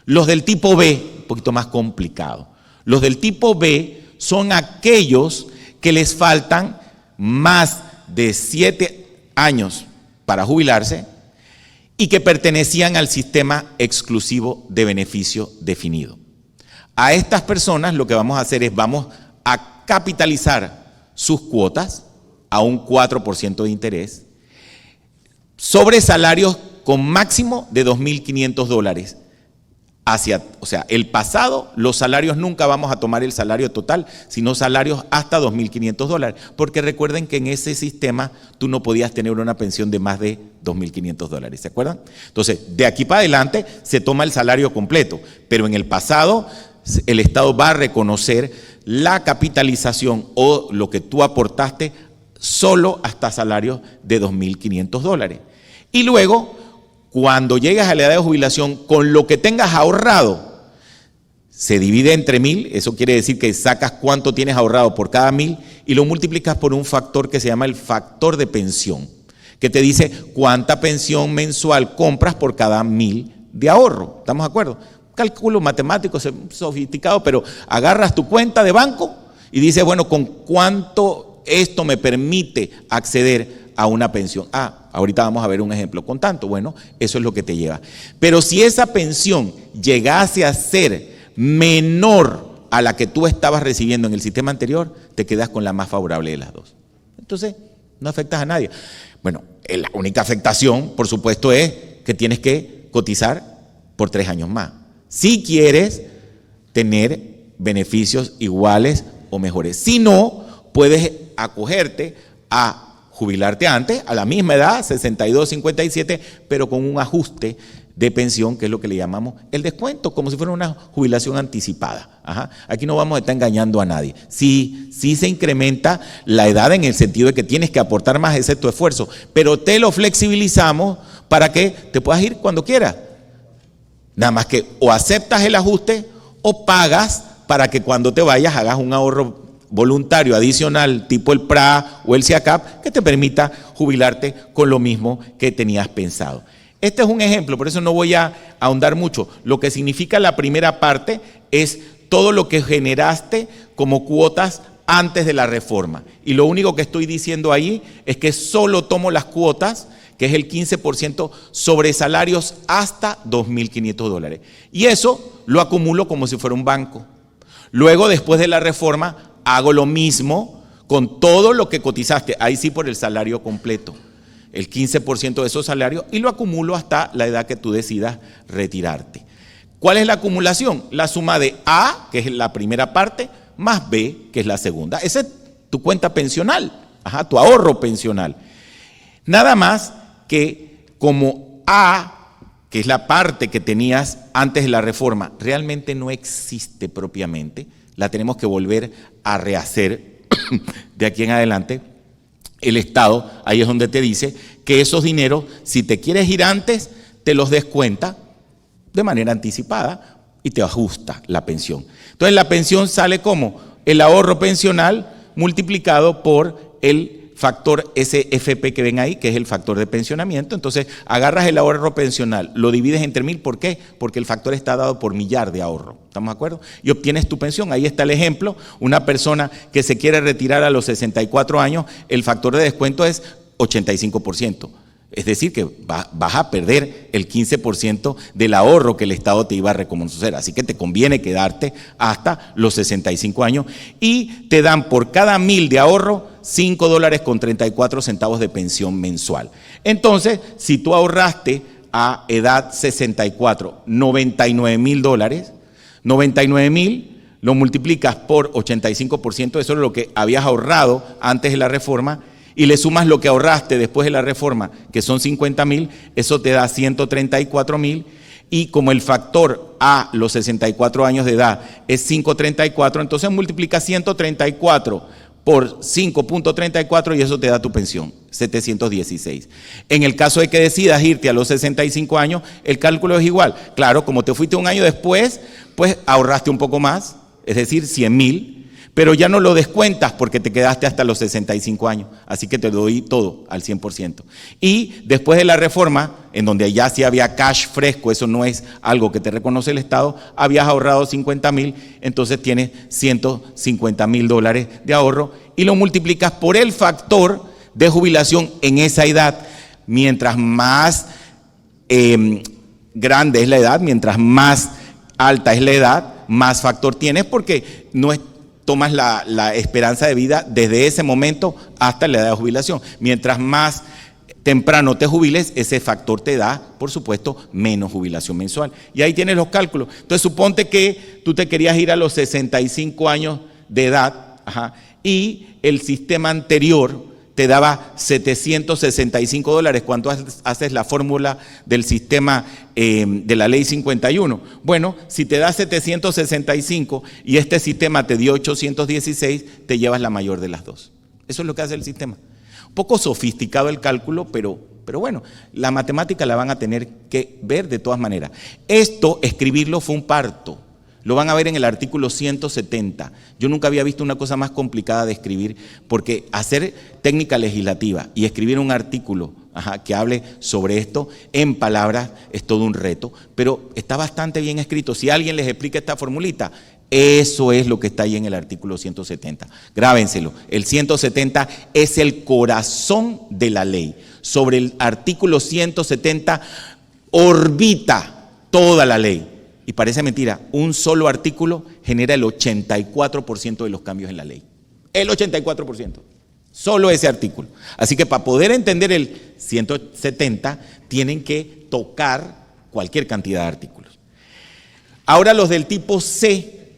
Los del tipo B, un poquito más complicado. Los del tipo B son aquellos que les faltan más de 7 años para jubilarse y que pertenecían al sistema exclusivo de beneficio definido. A estas personas lo que vamos a hacer es vamos a capitalizar sus cuotas a un 4% de interés sobre salarios con máximo de $2.500 o sea, el pasado, los salarios nunca vamos a tomar el salario total, sino salarios hasta $2.500, porque recuerden que en ese sistema tú no podías tener una pensión de más de $2.500, ¿se acuerdan? Entonces, de aquí para adelante se toma el salario completo, pero en el pasado el Estado va a reconocer la capitalización o lo que tú aportaste solo hasta salarios de $2.500. Y luego, cuando llegas a la edad de jubilación, con lo que tengas ahorrado, se divide entre 1.000, eso quiere decir que sacas cuánto tienes ahorrado por cada 1.000 y lo multiplicas por un factor que se llama el factor de pensión, que te dice cuánta pensión mensual compras por cada 1.000 de ahorro. ¿Estamos de acuerdo? Cálculo matemático sofisticado, pero agarras tu cuenta de banco y dices, bueno, ¿con cuánto esto me permite acceder a una pensión? Ahorita vamos a ver un ejemplo con tanto. Bueno, eso es lo que te lleva. Pero si esa pensión llegase a ser menor a la que tú estabas recibiendo en el sistema anterior, te quedas con la más favorable de las dos. Entonces, no afectas a nadie. Bueno, la única afectación, por supuesto, es que tienes que cotizar por 3 años más. Si quieres tener beneficios iguales o mejores. Si no, puedes acogerte a jubilarte antes, a la misma edad, 62, 57, pero con un ajuste de pensión, que es lo que le llamamos el descuento, como si fuera una jubilación anticipada. Aquí no vamos a estar engañando a nadie. Sí se incrementa la edad en el sentido de que tienes que aportar más, ese es tu esfuerzo, pero te lo flexibilizamos para que te puedas ir cuando quieras. Nada más que o aceptas el ajuste o pagas para que cuando te vayas hagas un ahorro voluntario adicional tipo el PRA o el CIACAP que te permita jubilarte con lo mismo que tenías pensado. Este es un ejemplo, por eso no voy a ahondar mucho. Lo que significa la primera parte es todo lo que generaste como cuotas antes de la reforma. Y lo único que estoy diciendo ahí es que solo tomo las cuotas, que es el 15% sobre salarios hasta $2.500. Y eso lo acumulo como si fuera un banco. Luego, después de la reforma, hago lo mismo con todo lo que cotizaste, ahí sí por el salario completo, el 15% de esos salarios, y lo acumulo hasta la edad que tú decidas retirarte. ¿Cuál es la acumulación? La suma de A, que es la primera parte, más B, que es la segunda. Esa es tu cuenta pensional, tu ahorro pensional. Nada más que como A, que es la parte que tenías antes de la reforma, realmente no existe propiamente, la tenemos que volver a rehacer de aquí en adelante. El Estado, ahí es donde te dice que esos dineros, si te quieres ir antes, te los descuenta de manera anticipada y te ajusta la pensión. Entonces la pensión sale como el ahorro pensional multiplicado por el factor SFP que ven ahí, que es el factor de pensionamiento. Entonces agarras el ahorro pensional, lo divides entre 1000, ¿por qué? Porque el factor está dado por millar de ahorro, ¿estamos de acuerdo? Y obtienes tu pensión. Ahí está el ejemplo, una persona que se quiere retirar a los 64 años, el factor de descuento es 85%. Es decir, que vas a perder el 15% del ahorro que el Estado te iba a reconocer. Así que te conviene quedarte hasta los 65 años y te dan por cada 1000 de ahorro $5.34 de pensión mensual. Entonces, si tú ahorraste a edad 64 $99,000, 99,000 lo multiplicas por 85%, eso es lo que habías ahorrado antes de la reforma, y le sumas lo que ahorraste después de la reforma, que son 50,000, eso te da 134,000, y como el factor a los 64 años de edad es 5.34, entonces multiplica 134 por 5.34 y eso te da tu pensión, 716. En el caso de que decidas irte a los 65 años, el cálculo es igual. Claro, como te fuiste un año después, pues ahorraste un poco más, es decir, 100,000, pero ya no lo descuentas porque te quedaste hasta los 65 años, así que te doy todo al 100%. Y después de la reforma, en donde ya sí había cash fresco, eso no es algo que te reconoce el Estado, habías ahorrado 50,000, entonces tienes $150,000 de ahorro y lo multiplicas por el factor de jubilación en esa edad. Mientras más grande es la edad, mientras más alta es la edad, más factor tienes porque no es tomas la esperanza de vida desde ese momento hasta la edad de jubilación. Mientras más temprano te jubiles, ese factor te da, por supuesto, menos jubilación mensual. Y ahí tienes los cálculos. Entonces, suponte que tú te querías ir a los 65 años de edad, y el sistema anterior te daba $765 cuando haces la fórmula del sistema de la ley 51. Bueno, si te da 765 y este sistema te dio 816, te llevas la mayor de las dos. Eso es lo que hace el sistema. Un poco sofisticado el cálculo, pero bueno, la matemática la van a tener que ver de todas maneras. Esto, escribirlo fue un parto. Lo van a ver en el artículo 170. Yo nunca había visto una cosa más complicada de escribir, porque hacer técnica legislativa y escribir un artículo que hable sobre esto en palabras es todo un reto, pero está bastante bien escrito. Si alguien les explica esta formulita, eso es lo que está ahí en el artículo 170. Grábenselo. El 170 es el corazón de la ley. Sobre el artículo 170 orbita toda la ley. Y parece mentira, un solo artículo genera el 84% de los cambios en la ley. El 84%. Solo ese artículo. Así que para poder entender el 170, tienen que tocar cualquier cantidad de artículos. Ahora los del tipo C,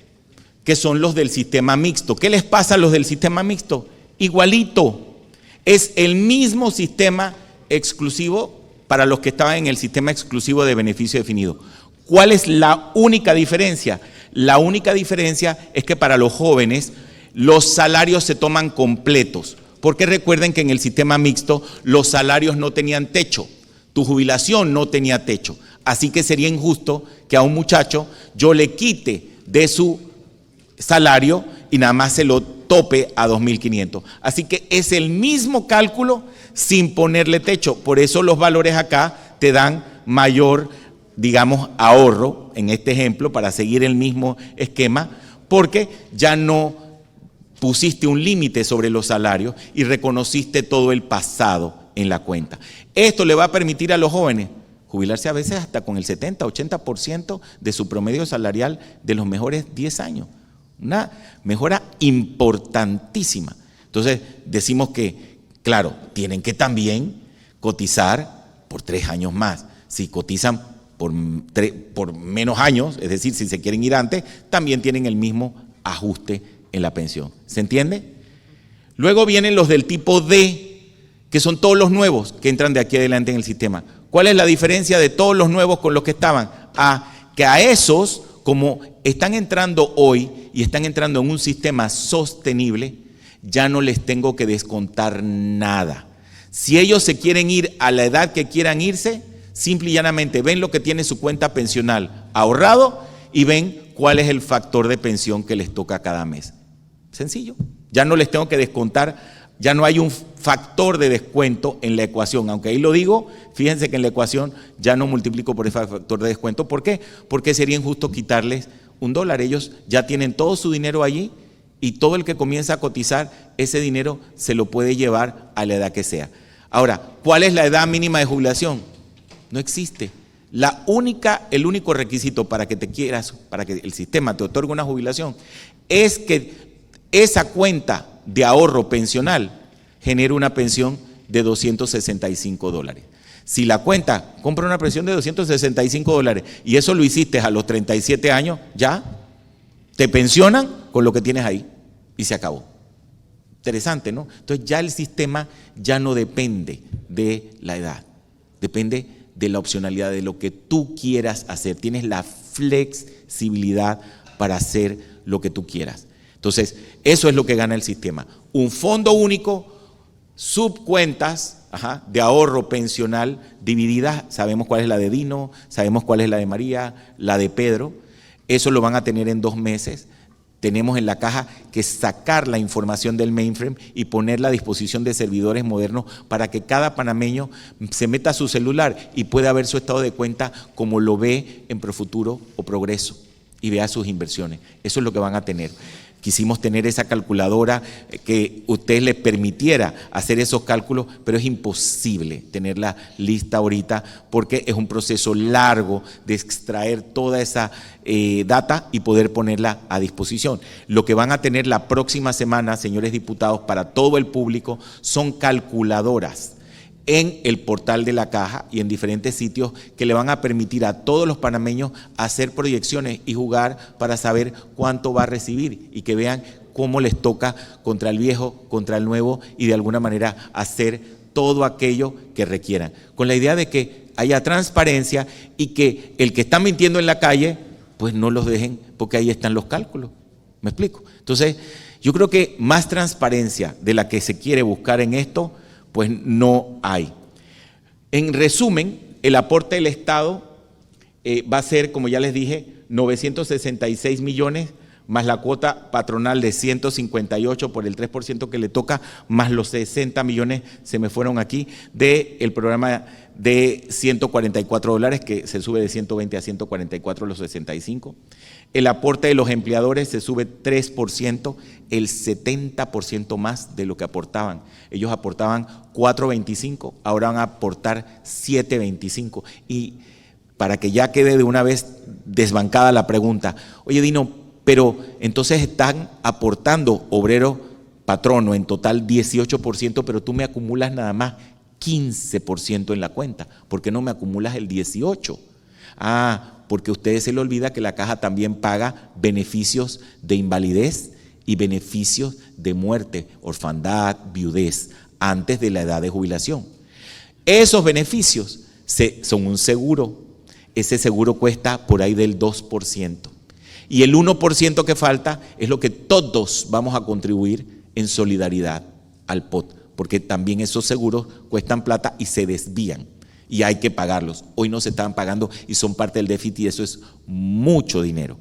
que son los del sistema mixto. ¿Qué les pasa a los del sistema mixto? Igualito. Es el mismo sistema exclusivo para los que estaban en el sistema exclusivo de beneficio definido. ¿Cuál es la única diferencia? La única diferencia es que para los jóvenes los salarios se toman completos, porque recuerden que en el sistema mixto los salarios no tenían techo, tu jubilación no tenía techo, así que sería injusto que a un muchacho yo le quite de su salario y nada más se lo tope a 2.500. Así que es el mismo cálculo sin ponerle techo, por eso los valores acá te dan mayor, digamos, ahorro, en este ejemplo, para seguir el mismo esquema, porque ya no pusiste un límite sobre los salarios y reconociste todo el pasado en la cuenta. Esto le va a permitir a los jóvenes jubilarse a veces hasta con el 70-80% de su promedio salarial de los mejores 10 años. Una mejora importantísima. Entonces, decimos que, claro, tienen que también cotizar por 3 años más. Si cotizan por menos años, es decir, si se quieren ir antes, también tienen el mismo ajuste en la pensión. ¿Se entiende? Luego vienen los del tipo D, que son todos los nuevos que entran de aquí adelante en el sistema. ¿Cuál es la diferencia de todos los nuevos con los que estaban? Que a esos, como están entrando hoy y están entrando en un sistema sostenible, ya no les tengo que descontar nada. Si ellos se quieren ir a la edad que quieran irse, simple y llanamente ven lo que tiene su cuenta pensional ahorrado y ven cuál es el factor de pensión que les toca cada mes. Sencillo. Ya no les tengo que descontar, ya no hay un factor de descuento en la ecuación. Aunque ahí lo digo, fíjense que en la ecuación ya no multiplico por ese factor de descuento. ¿Por qué? Porque sería injusto quitarles $1. Ellos ya tienen todo su dinero allí y todo el que comienza a cotizar, ese dinero se lo puede llevar a la edad que sea. Ahora, ¿cuál es la edad mínima de jubilación? No existe. El único requisito para que para que el sistema te otorgue una jubilación, es que esa cuenta de ahorro pensional genere una pensión de $265. Si la cuenta compra una pensión de $265 y eso lo hiciste a los 37 años, ya te pensionan con lo que tienes ahí y se acabó. Interesante, ¿no? Entonces ya el sistema ya no depende de la edad, depende de la opcionalidad, de lo que tú quieras hacer. Tienes la flexibilidad para hacer lo que tú quieras. Entonces, eso es lo que gana el sistema. Un fondo único, subcuentas de ahorro pensional divididas. Sabemos cuál es la de Dino, sabemos cuál es la de María, la de Pedro. Eso lo van a tener en 2 meses. Tenemos en la caja que sacar la información del mainframe y ponerla a disposición de servidores modernos para que cada panameño se meta a su celular y pueda ver su estado de cuenta como lo ve en Profuturo o Progreso y vea sus inversiones. Eso es lo que van a tener. Quisimos tener esa calculadora que ustedes les permitiera hacer esos cálculos, pero es imposible tenerla lista ahorita porque es un proceso largo de extraer toda esa data y poder ponerla a disposición. Lo que van a tener la próxima semana, señores diputados, para todo el público, son calculadoras en el portal de la caja y en diferentes sitios que le van a permitir a todos los panameños hacer proyecciones y jugar para saber cuánto va a recibir y que vean cómo les toca contra el viejo, contra el nuevo y de alguna manera hacer todo aquello que requieran. Con la idea de que haya transparencia y que el que está mintiendo en la calle, pues no los dejen porque ahí están los cálculos. ¿Me explico? Entonces, yo creo que más transparencia de la que se quiere buscar en esto, pues no hay. En resumen, el aporte del Estado va a ser, como ya les dije, 966 millones, más la cuota patronal de 158 por el 3% que le toca, más los 60 millones, se me fueron aquí, del programa de $144, que se sube de 120 a 144 los 65. El aporte de los empleadores se sube 3%, el 70% más de lo que aportaban. Ellos aportaban 4.25, ahora van a aportar 7.25. Y para que ya quede de una vez desbancada la pregunta, oye Dino, pero entonces están aportando obrero patrono en total 18%, pero tú me acumulas nada más 15% en la cuenta. ¿Por qué no me acumulas el 18%? Porque a ustedes se les olvida que la caja también paga beneficios de invalidez y beneficios de muerte, orfandad, viudez, antes de la edad de jubilación. Esos beneficios son un seguro. Ese seguro cuesta por ahí del 2%. Y el 1% que falta es lo que todos vamos a contribuir en solidaridad al POT, porque también esos seguros cuestan plata y se desvían. Y hay que pagarlos. Hoy no se están pagando y son parte del déficit y eso es mucho dinero.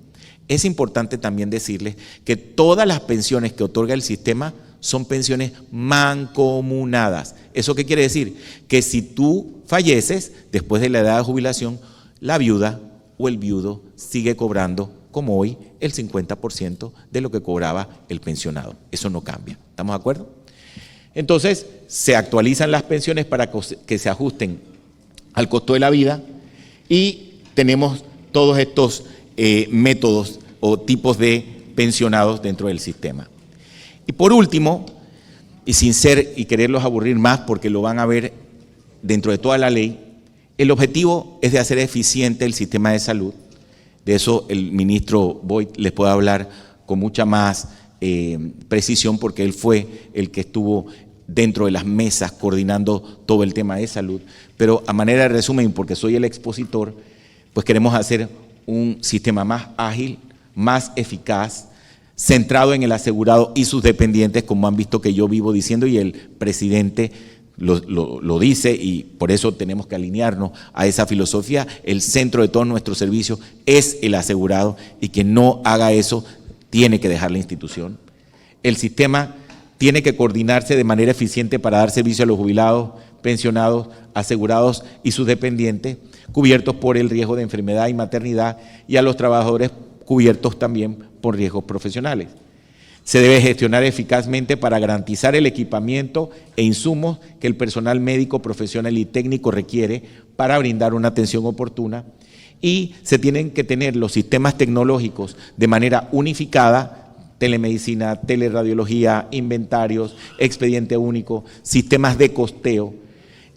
Es importante también decirles que todas las pensiones que otorga el sistema son pensiones mancomunadas. ¿Eso qué quiere decir? Que si tú falleces después de la edad de jubilación, la viuda o el viudo sigue cobrando, como hoy, el 50% de lo que cobraba el pensionado. Eso no cambia. ¿Estamos de acuerdo? Entonces, se actualizan las pensiones para que se ajusten al costo de la vida y tenemos todos estos métodos o tipos de pensionados dentro del sistema. Y por último, y sin quererlos aburrir más porque lo van a ver dentro de toda la ley, El objetivo es de hacer eficiente el sistema de salud. De eso el ministro Boyd les puede hablar con mucha más precisión, porque él fue el que estuvo dentro de las mesas coordinando todo el tema de salud. Pero a manera de resumen, porque soy el expositor, pues queremos hacer un sistema más ágil, más eficaz, centrado en el asegurado y sus dependientes, como han visto que yo vivo diciendo, y el presidente lo dice, y por eso tenemos que alinearnos a esa filosofía. El centro de todos nuestros servicios es el asegurado, y quien no haga eso tiene que dejar la institución. El sistema tiene que coordinarse de manera eficiente para dar servicio a los jubilados, pensionados, asegurados y sus dependientes, cubiertos por el riesgo de enfermedad y maternidad, y a los trabajadores cubiertos también por riesgos profesionales. Se debe gestionar eficazmente para garantizar el equipamiento e insumos que el personal médico, profesional y técnico requiere para brindar una atención oportuna, y se tienen que tener los sistemas tecnológicos de manera unificada: telemedicina, teleradiología, inventarios, expediente único, sistemas de costeo,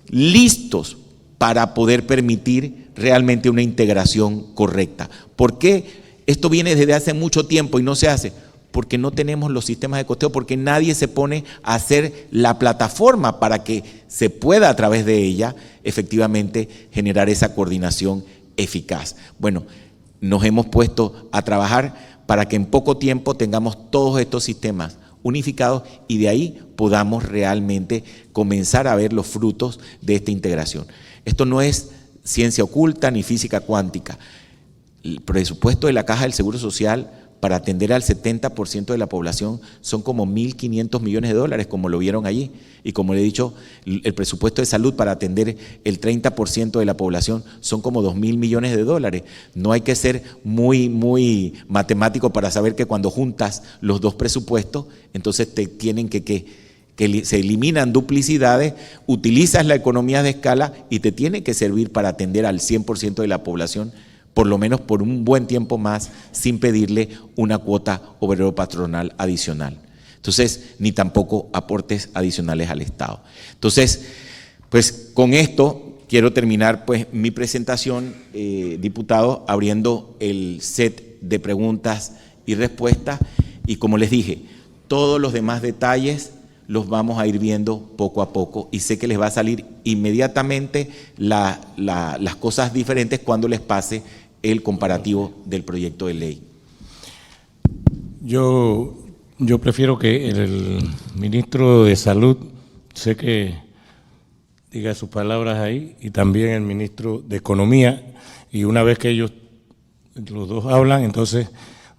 listos para poder permitir realmente una integración correcta. ¿Por qué esto viene desde hace mucho tiempo y no se hace? Porque no tenemos los sistemas de costeo, porque nadie se pone a hacer la plataforma para que se pueda a través de ella efectivamente generar esa coordinación eficaz. Bueno, nos hemos puesto a trabajar para que en poco tiempo tengamos todos estos sistemas unificados y de ahí podamos realmente comenzar a ver los frutos de esta integración. Esto no es ciencia oculta ni física cuántica. El presupuesto de la Caja del Seguro Social para atender al 70% de la población son como 1.500 millones de dólares, como lo vieron allí. Y como le he dicho, el presupuesto de salud para atender el 30% de la población son como 2.000 millones de dólares. No hay que ser muy matemático para saber que cuando juntas los dos presupuestos, entonces te tienen que se eliminan duplicidades, utilizas la economía de escala y te tiene que servir para atender al 100% de la población, por lo menos por un buen tiempo más, sin pedirle una cuota obrero patronal adicional. Entonces, ni tampoco aportes adicionales al Estado. Entonces, pues con esto quiero terminar pues mi presentación, diputado, abriendo el set de preguntas y respuestas, y como les dije, todos los demás detalles los vamos a ir viendo poco a poco, y sé que les va a salir inmediatamente las cosas diferentes cuando les pase el comparativo del proyecto de ley.
Yo prefiero que el ministro de Salud, sé que diga sus palabras ahí, y también el ministro de Economía, y una vez que ellos, los dos hablan, entonces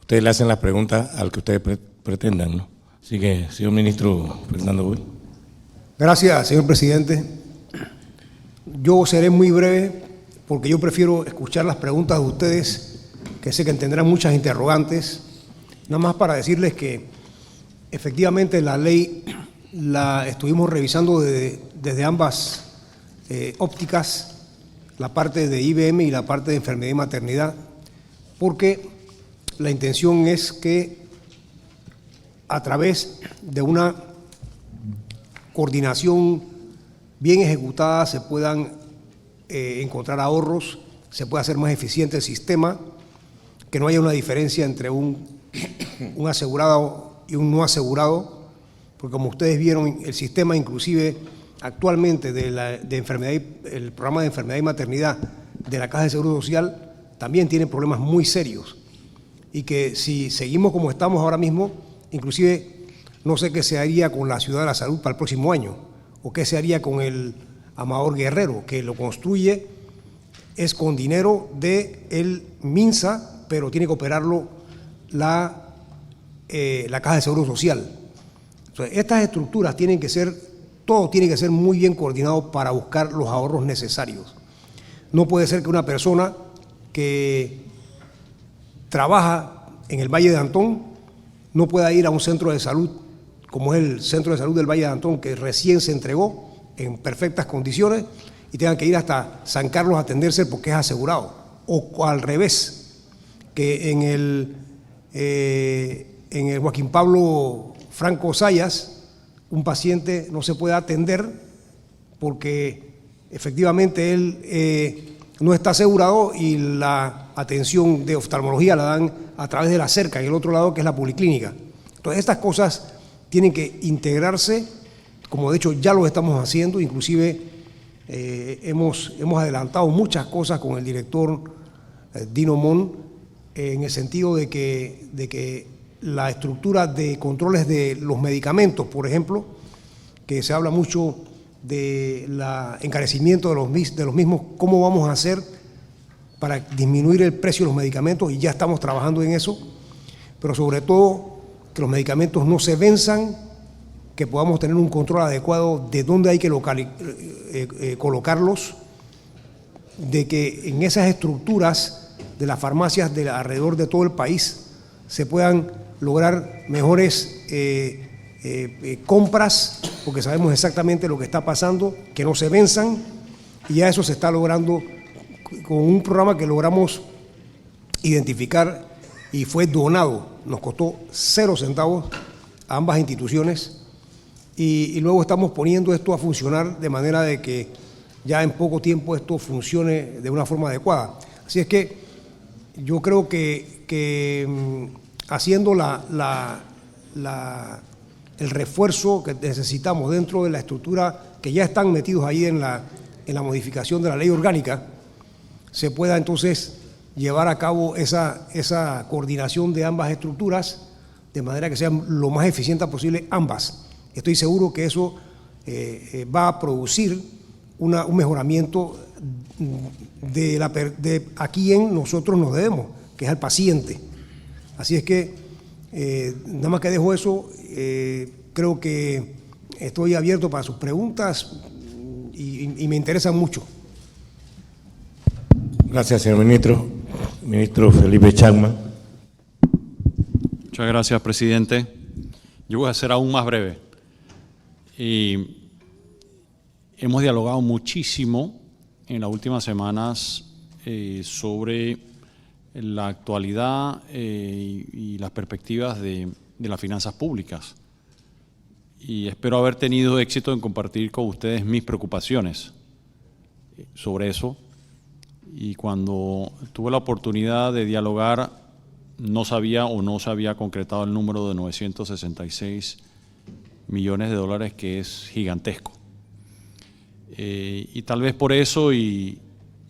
ustedes le hacen las preguntas al que ustedes pretendan, ¿no? Así que, señor ministro Fernando Boyd.
Gracias, señor presidente. Yo seré muy breve porque yo prefiero escuchar las preguntas de ustedes, que sé que tendrán muchas interrogantes. Nada más para decirles que efectivamente la ley la estuvimos revisando desde ambas ópticas, la parte de IBM y la parte de enfermedad y maternidad, porque la intención es que a través de una coordinación bien ejecutada se puedan encontrar ahorros, se puede hacer más eficiente el sistema, que no haya una diferencia entre un asegurado y un no asegurado, porque como ustedes vieron, el sistema inclusive actualmente de enfermedad, el programa de enfermedad y maternidad de la Caja de Seguro Social también tiene problemas muy serios, y que si seguimos como estamos ahora mismo, inclusive no sé qué se haría con la Ciudad de la Salud para el próximo año, o qué se haría con el Amador Guerrero, que lo construye, es con dinero del MINSA, pero tiene que operarlo la Caja de Seguro Social. Entonces, estas estructuras tienen que ser, todo tiene que ser muy bien coordinado para buscar los ahorros necesarios. No puede ser que una persona que trabaja en el Valle de Antón no pueda ir a un centro de salud, como es el Centro de Salud del Valle de Antón, que recién se entregó en perfectas condiciones, y tengan que ir hasta San Carlos a atenderse porque es asegurado. O al revés, que en el Joaquín Pablo Franco Zayas un paciente no se puede atender porque efectivamente él no está asegurado y la atención de oftalmología la dan a través de la cerca, en el otro lado que es la policlínica. Entonces estas cosas tienen que integrarse, como de hecho ya lo estamos haciendo, inclusive hemos adelantado muchas cosas con el director Dino Mon, en el sentido de que la estructura de controles de los medicamentos, por ejemplo, que se habla mucho del encarecimiento de los mismos, cómo vamos a hacer para disminuir el precio de los medicamentos, y ya estamos trabajando en eso, pero sobre todo que los medicamentos no se venzan, que podamos tener un control adecuado de dónde hay que colocarlos, de que en esas estructuras de las farmacias alrededor de todo el país se puedan lograr mejores compras, porque sabemos exactamente lo que está pasando, que no se venzan, y ya eso se está logrando con un programa que logramos identificar y fue donado, nos costó 0 centavos a ambas instituciones, y luego estamos poniendo esto a funcionar de manera de que ya en poco tiempo esto funcione de una forma adecuada. Así es que yo creo que haciendo el refuerzo que necesitamos dentro de la estructura que ya están metidos ahí en la modificación de la ley orgánica, se pueda entonces llevar a cabo esa coordinación de ambas estructuras de manera que sean lo más eficientes posible ambas. Estoy seguro que eso va a producir un mejoramiento de a quien nosotros nos debemos, que es al paciente. Así es que nada más que dejo eso, creo que estoy abierto para sus preguntas y me interesan mucho.
Gracias, señor ministro. Ministro Felipe Chapman.
Muchas gracias, presidente. Yo voy a ser aún más breve. Hemos dialogado muchísimo en las últimas semanas sobre la actualidad y las perspectivas de las finanzas públicas. Y espero haber tenido éxito en compartir con ustedes mis preocupaciones sobre eso. Y cuando tuve la oportunidad de dialogar, no se había concretado el número de 966 millones de dólares, que es gigantesco. Y tal vez por eso, y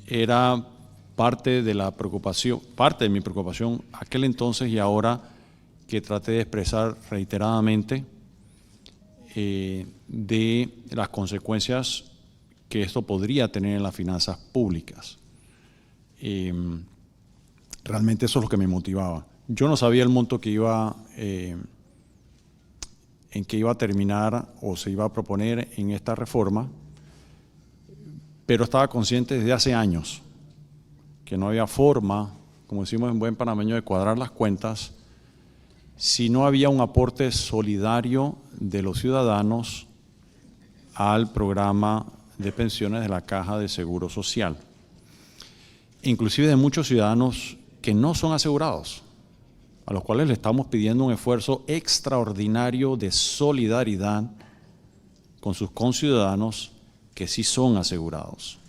era parte de mi preocupación aquel entonces y ahora, que traté de expresar reiteradamente de las consecuencias que esto podría tener en las finanzas públicas. Realmente eso es lo que me motivaba. Yo no sabía el monto que en que iba a terminar o se iba a proponer en esta reforma, pero estaba consciente desde hace años que no había forma, como decimos en buen panameño, de cuadrar las cuentas si no había un aporte solidario de los ciudadanos al programa de pensiones de la Caja de Seguro Social, inclusive de muchos ciudadanos que no son asegurados, a los cuales le estamos pidiendo un esfuerzo extraordinario de solidaridad con sus conciudadanos que sí son asegurados.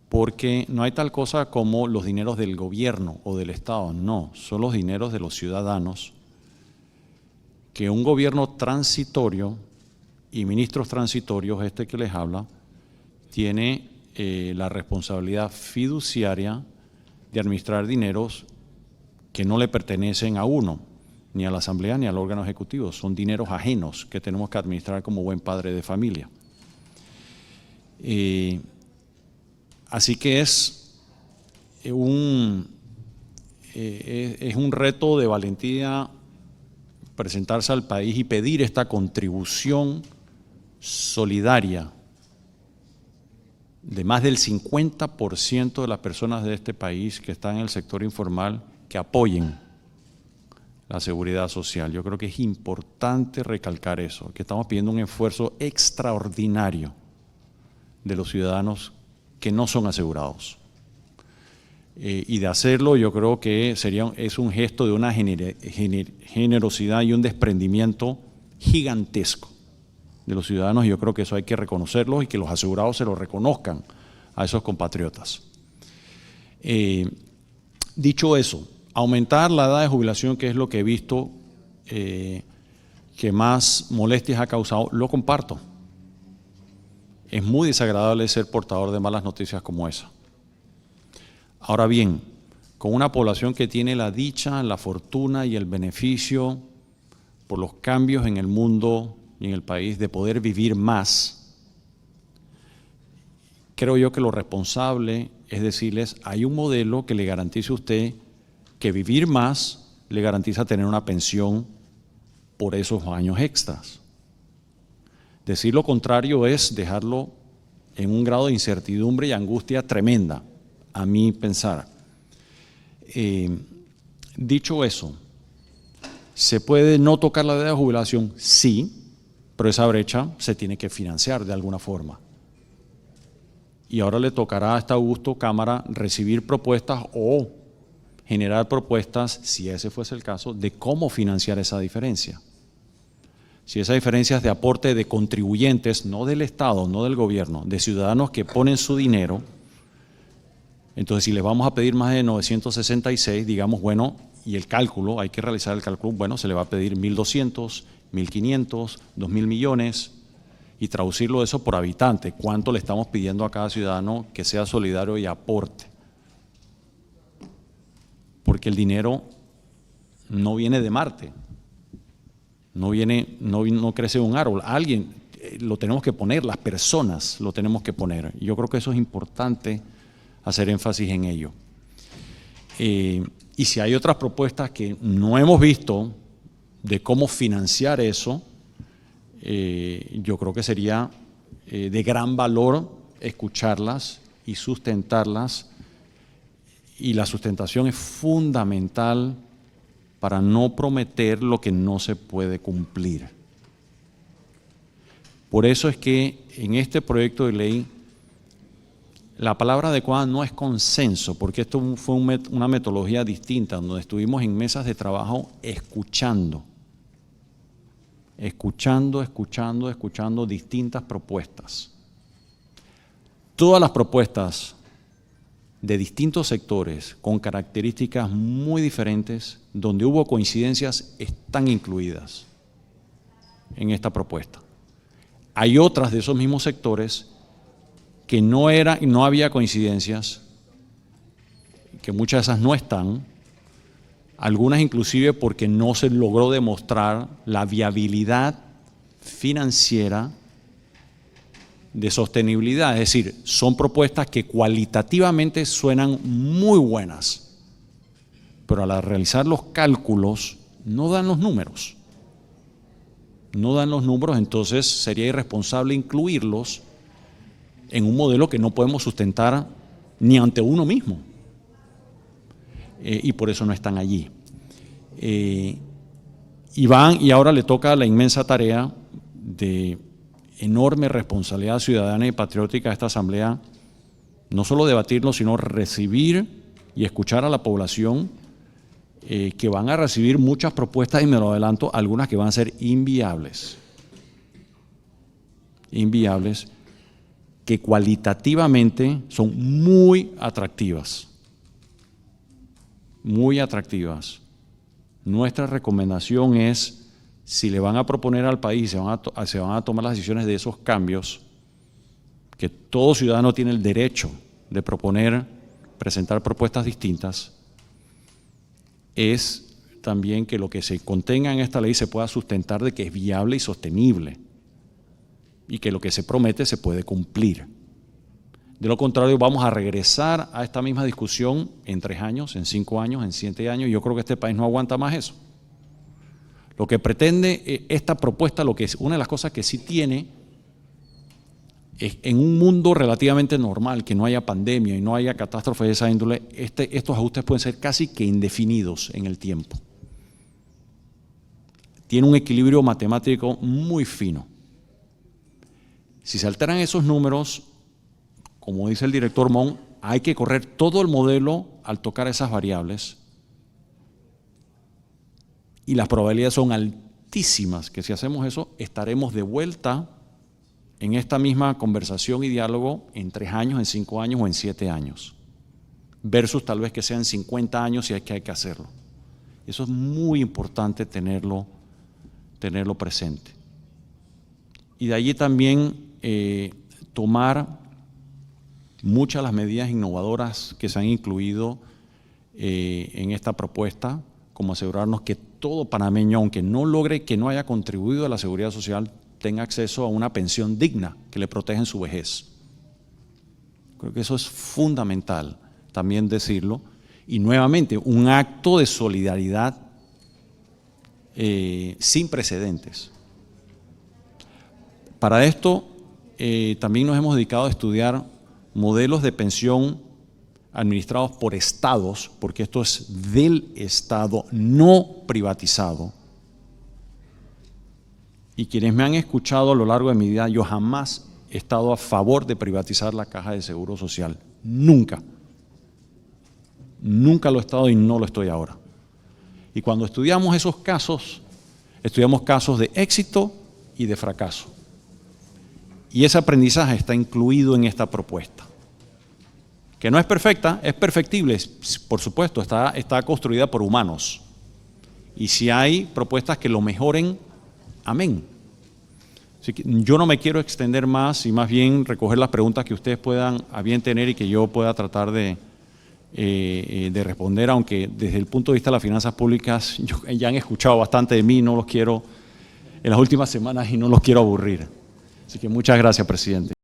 Porque no hay tal cosa como los dineros del gobierno o del Estado, no, son los dineros de los ciudadanos que un gobierno transitorio y ministros transitorios, este que les habla, tiene la responsabilidad fiduciaria de administrar dineros que no le pertenecen a uno, ni a la Asamblea ni al órgano ejecutivo, son dineros ajenos que tenemos que administrar como buen padre de familia. Así que es un reto de valentía presentarse al país y pedir esta contribución solidaria de más del 50% de las personas de este país que están en el sector informal, que apoyen la seguridad social. Yo creo que es importante recalcar eso, que estamos pidiendo un esfuerzo extraordinario de los ciudadanos que no son asegurados. Y de hacerlo, yo creo que es un gesto de una generosidad y un desprendimiento gigantesco de los ciudadanos, y yo creo que eso hay que reconocerlo y que los asegurados se lo reconozcan a esos compatriotas. Dicho eso, aumentar la edad de jubilación, que es lo que he visto que más molestias ha causado, lo comparto. Es muy desagradable ser portador de malas noticias como esa. Ahora bien, con una población que tiene la dicha, la fortuna y el beneficio por los cambios en el mundo y en el país de poder vivir más, creo yo que lo responsable es decirles, hay un modelo que le garantice a usted que vivir más le garantiza tener una pensión por esos años extras. Decir lo contrario es dejarlo en un grado de incertidumbre y angustia tremenda, a mi pensar. Dicho eso, ¿se puede no tocar la edad de jubilación? Sí, pero esa brecha se tiene que financiar de alguna forma. Y ahora le tocará a esta augusto Cámara recibir propuestas o generar propuestas, si ese fuese el caso, de cómo financiar esa diferencia. Si esa diferencia es de aporte de contribuyentes, no del Estado, no del gobierno, de ciudadanos que ponen su dinero, entonces si les vamos a pedir más de 966, digamos, bueno, y el cálculo, hay que realizar el cálculo, bueno, se le va a pedir 1.200, 1.500, 2.000 millones, y traducirlo eso por habitante, cuánto le estamos pidiendo a cada ciudadano que sea solidario y aporte. Porque el dinero no viene de Marte, no crece un árbol, alguien lo tenemos que poner, las personas lo tenemos que poner. Y yo creo que eso es importante hacer énfasis en ello. Y si hay otras propuestas que no hemos visto de cómo financiar eso, yo creo que sería de gran valor escucharlas y sustentarlas, y la sustentación es fundamental para no prometer lo que no se puede cumplir. Por eso es que en este proyecto de ley la palabra adecuada no es consenso, porque esto fue una metodología distinta, donde estuvimos en mesas de trabajo escuchando distintas propuestas. Todas las propuestas de distintos sectores con características muy diferentes, donde hubo coincidencias, están incluidas en esta propuesta. Hay otras de esos mismos sectores que no había coincidencias, que muchas de esas no están, algunas inclusive porque no se logró demostrar la viabilidad financiera de sostenibilidad. Es decir, son propuestas que cualitativamente suenan muy buenas, pero al realizar los cálculos no dan los números. Entonces sería irresponsable incluirlos en un modelo que no podemos sustentar ni ante uno mismo. Y por eso no están allí. Y ahora le toca la inmensa tarea de enorme responsabilidad ciudadana y patriótica a esta Asamblea, no solo debatirlo, sino recibir y escuchar a la población, que van a recibir muchas propuestas, y me lo adelanto, algunas que van a ser inviables, que cualitativamente son muy atractivas. Nuestra recomendación es, si le van a proponer al país, se van a tomar las decisiones de esos cambios, que todo ciudadano tiene el derecho de presentar propuestas distintas, es también que lo que se contenga en esta ley se pueda sustentar de que es viable y sostenible, y que lo que se promete se puede cumplir. De lo contrario, vamos a regresar a esta misma discusión en 3 años, en 5 años, en 7 años. Yo creo que este país no aguanta más eso. Lo que pretende esta propuesta, una de las cosas que sí tiene, es en un mundo relativamente normal, que no haya pandemia y no haya catástrofes de esa índole, estos ajustes pueden ser casi que indefinidos en el tiempo. Tiene un equilibrio matemático muy fino. Si se alteran esos números, como dice el director Mon, hay que correr todo el modelo al tocar esas variables, y las probabilidades son altísimas que si hacemos eso estaremos de vuelta en esta misma conversación y diálogo en 3 años, en 5 años o en 7 años, versus tal vez que sean 50 años y hay que hacerlo. Eso es muy importante tenerlo presente. Y de allí también tomar muchas de las medidas innovadoras que se han incluido en esta propuesta, como asegurarnos que todo panameño, aunque no logre, que no haya contribuido a la seguridad social, tenga acceso a una pensión digna que le proteja en su vejez. Creo que eso es fundamental también decirlo. Y nuevamente, un acto de solidaridad sin precedentes. Para esto, también nos hemos dedicado a estudiar modelos de pensión administrados por estados, porque esto es del Estado, no privatizado. Y quienes me han escuchado a lo largo de mi vida, yo jamás he estado a favor de privatizar la Caja de Seguro Social. Nunca. Nunca lo he estado y no lo estoy ahora. Y cuando estudiamos esos casos, estudiamos casos de éxito y de fracaso. Y ese aprendizaje está incluido en esta propuesta. Que no es perfecta, es perfectible, por supuesto, está construida por humanos. Y si hay propuestas que lo mejoren, amén. Así que yo no me quiero extender más y más bien recoger las preguntas que ustedes puedan a bien tener y que yo pueda tratar de responder, aunque desde el punto de vista de las finanzas públicas ya han escuchado bastante de mí, no los quiero en las últimas semanas y no los quiero aburrir. Así que muchas gracias, presidente.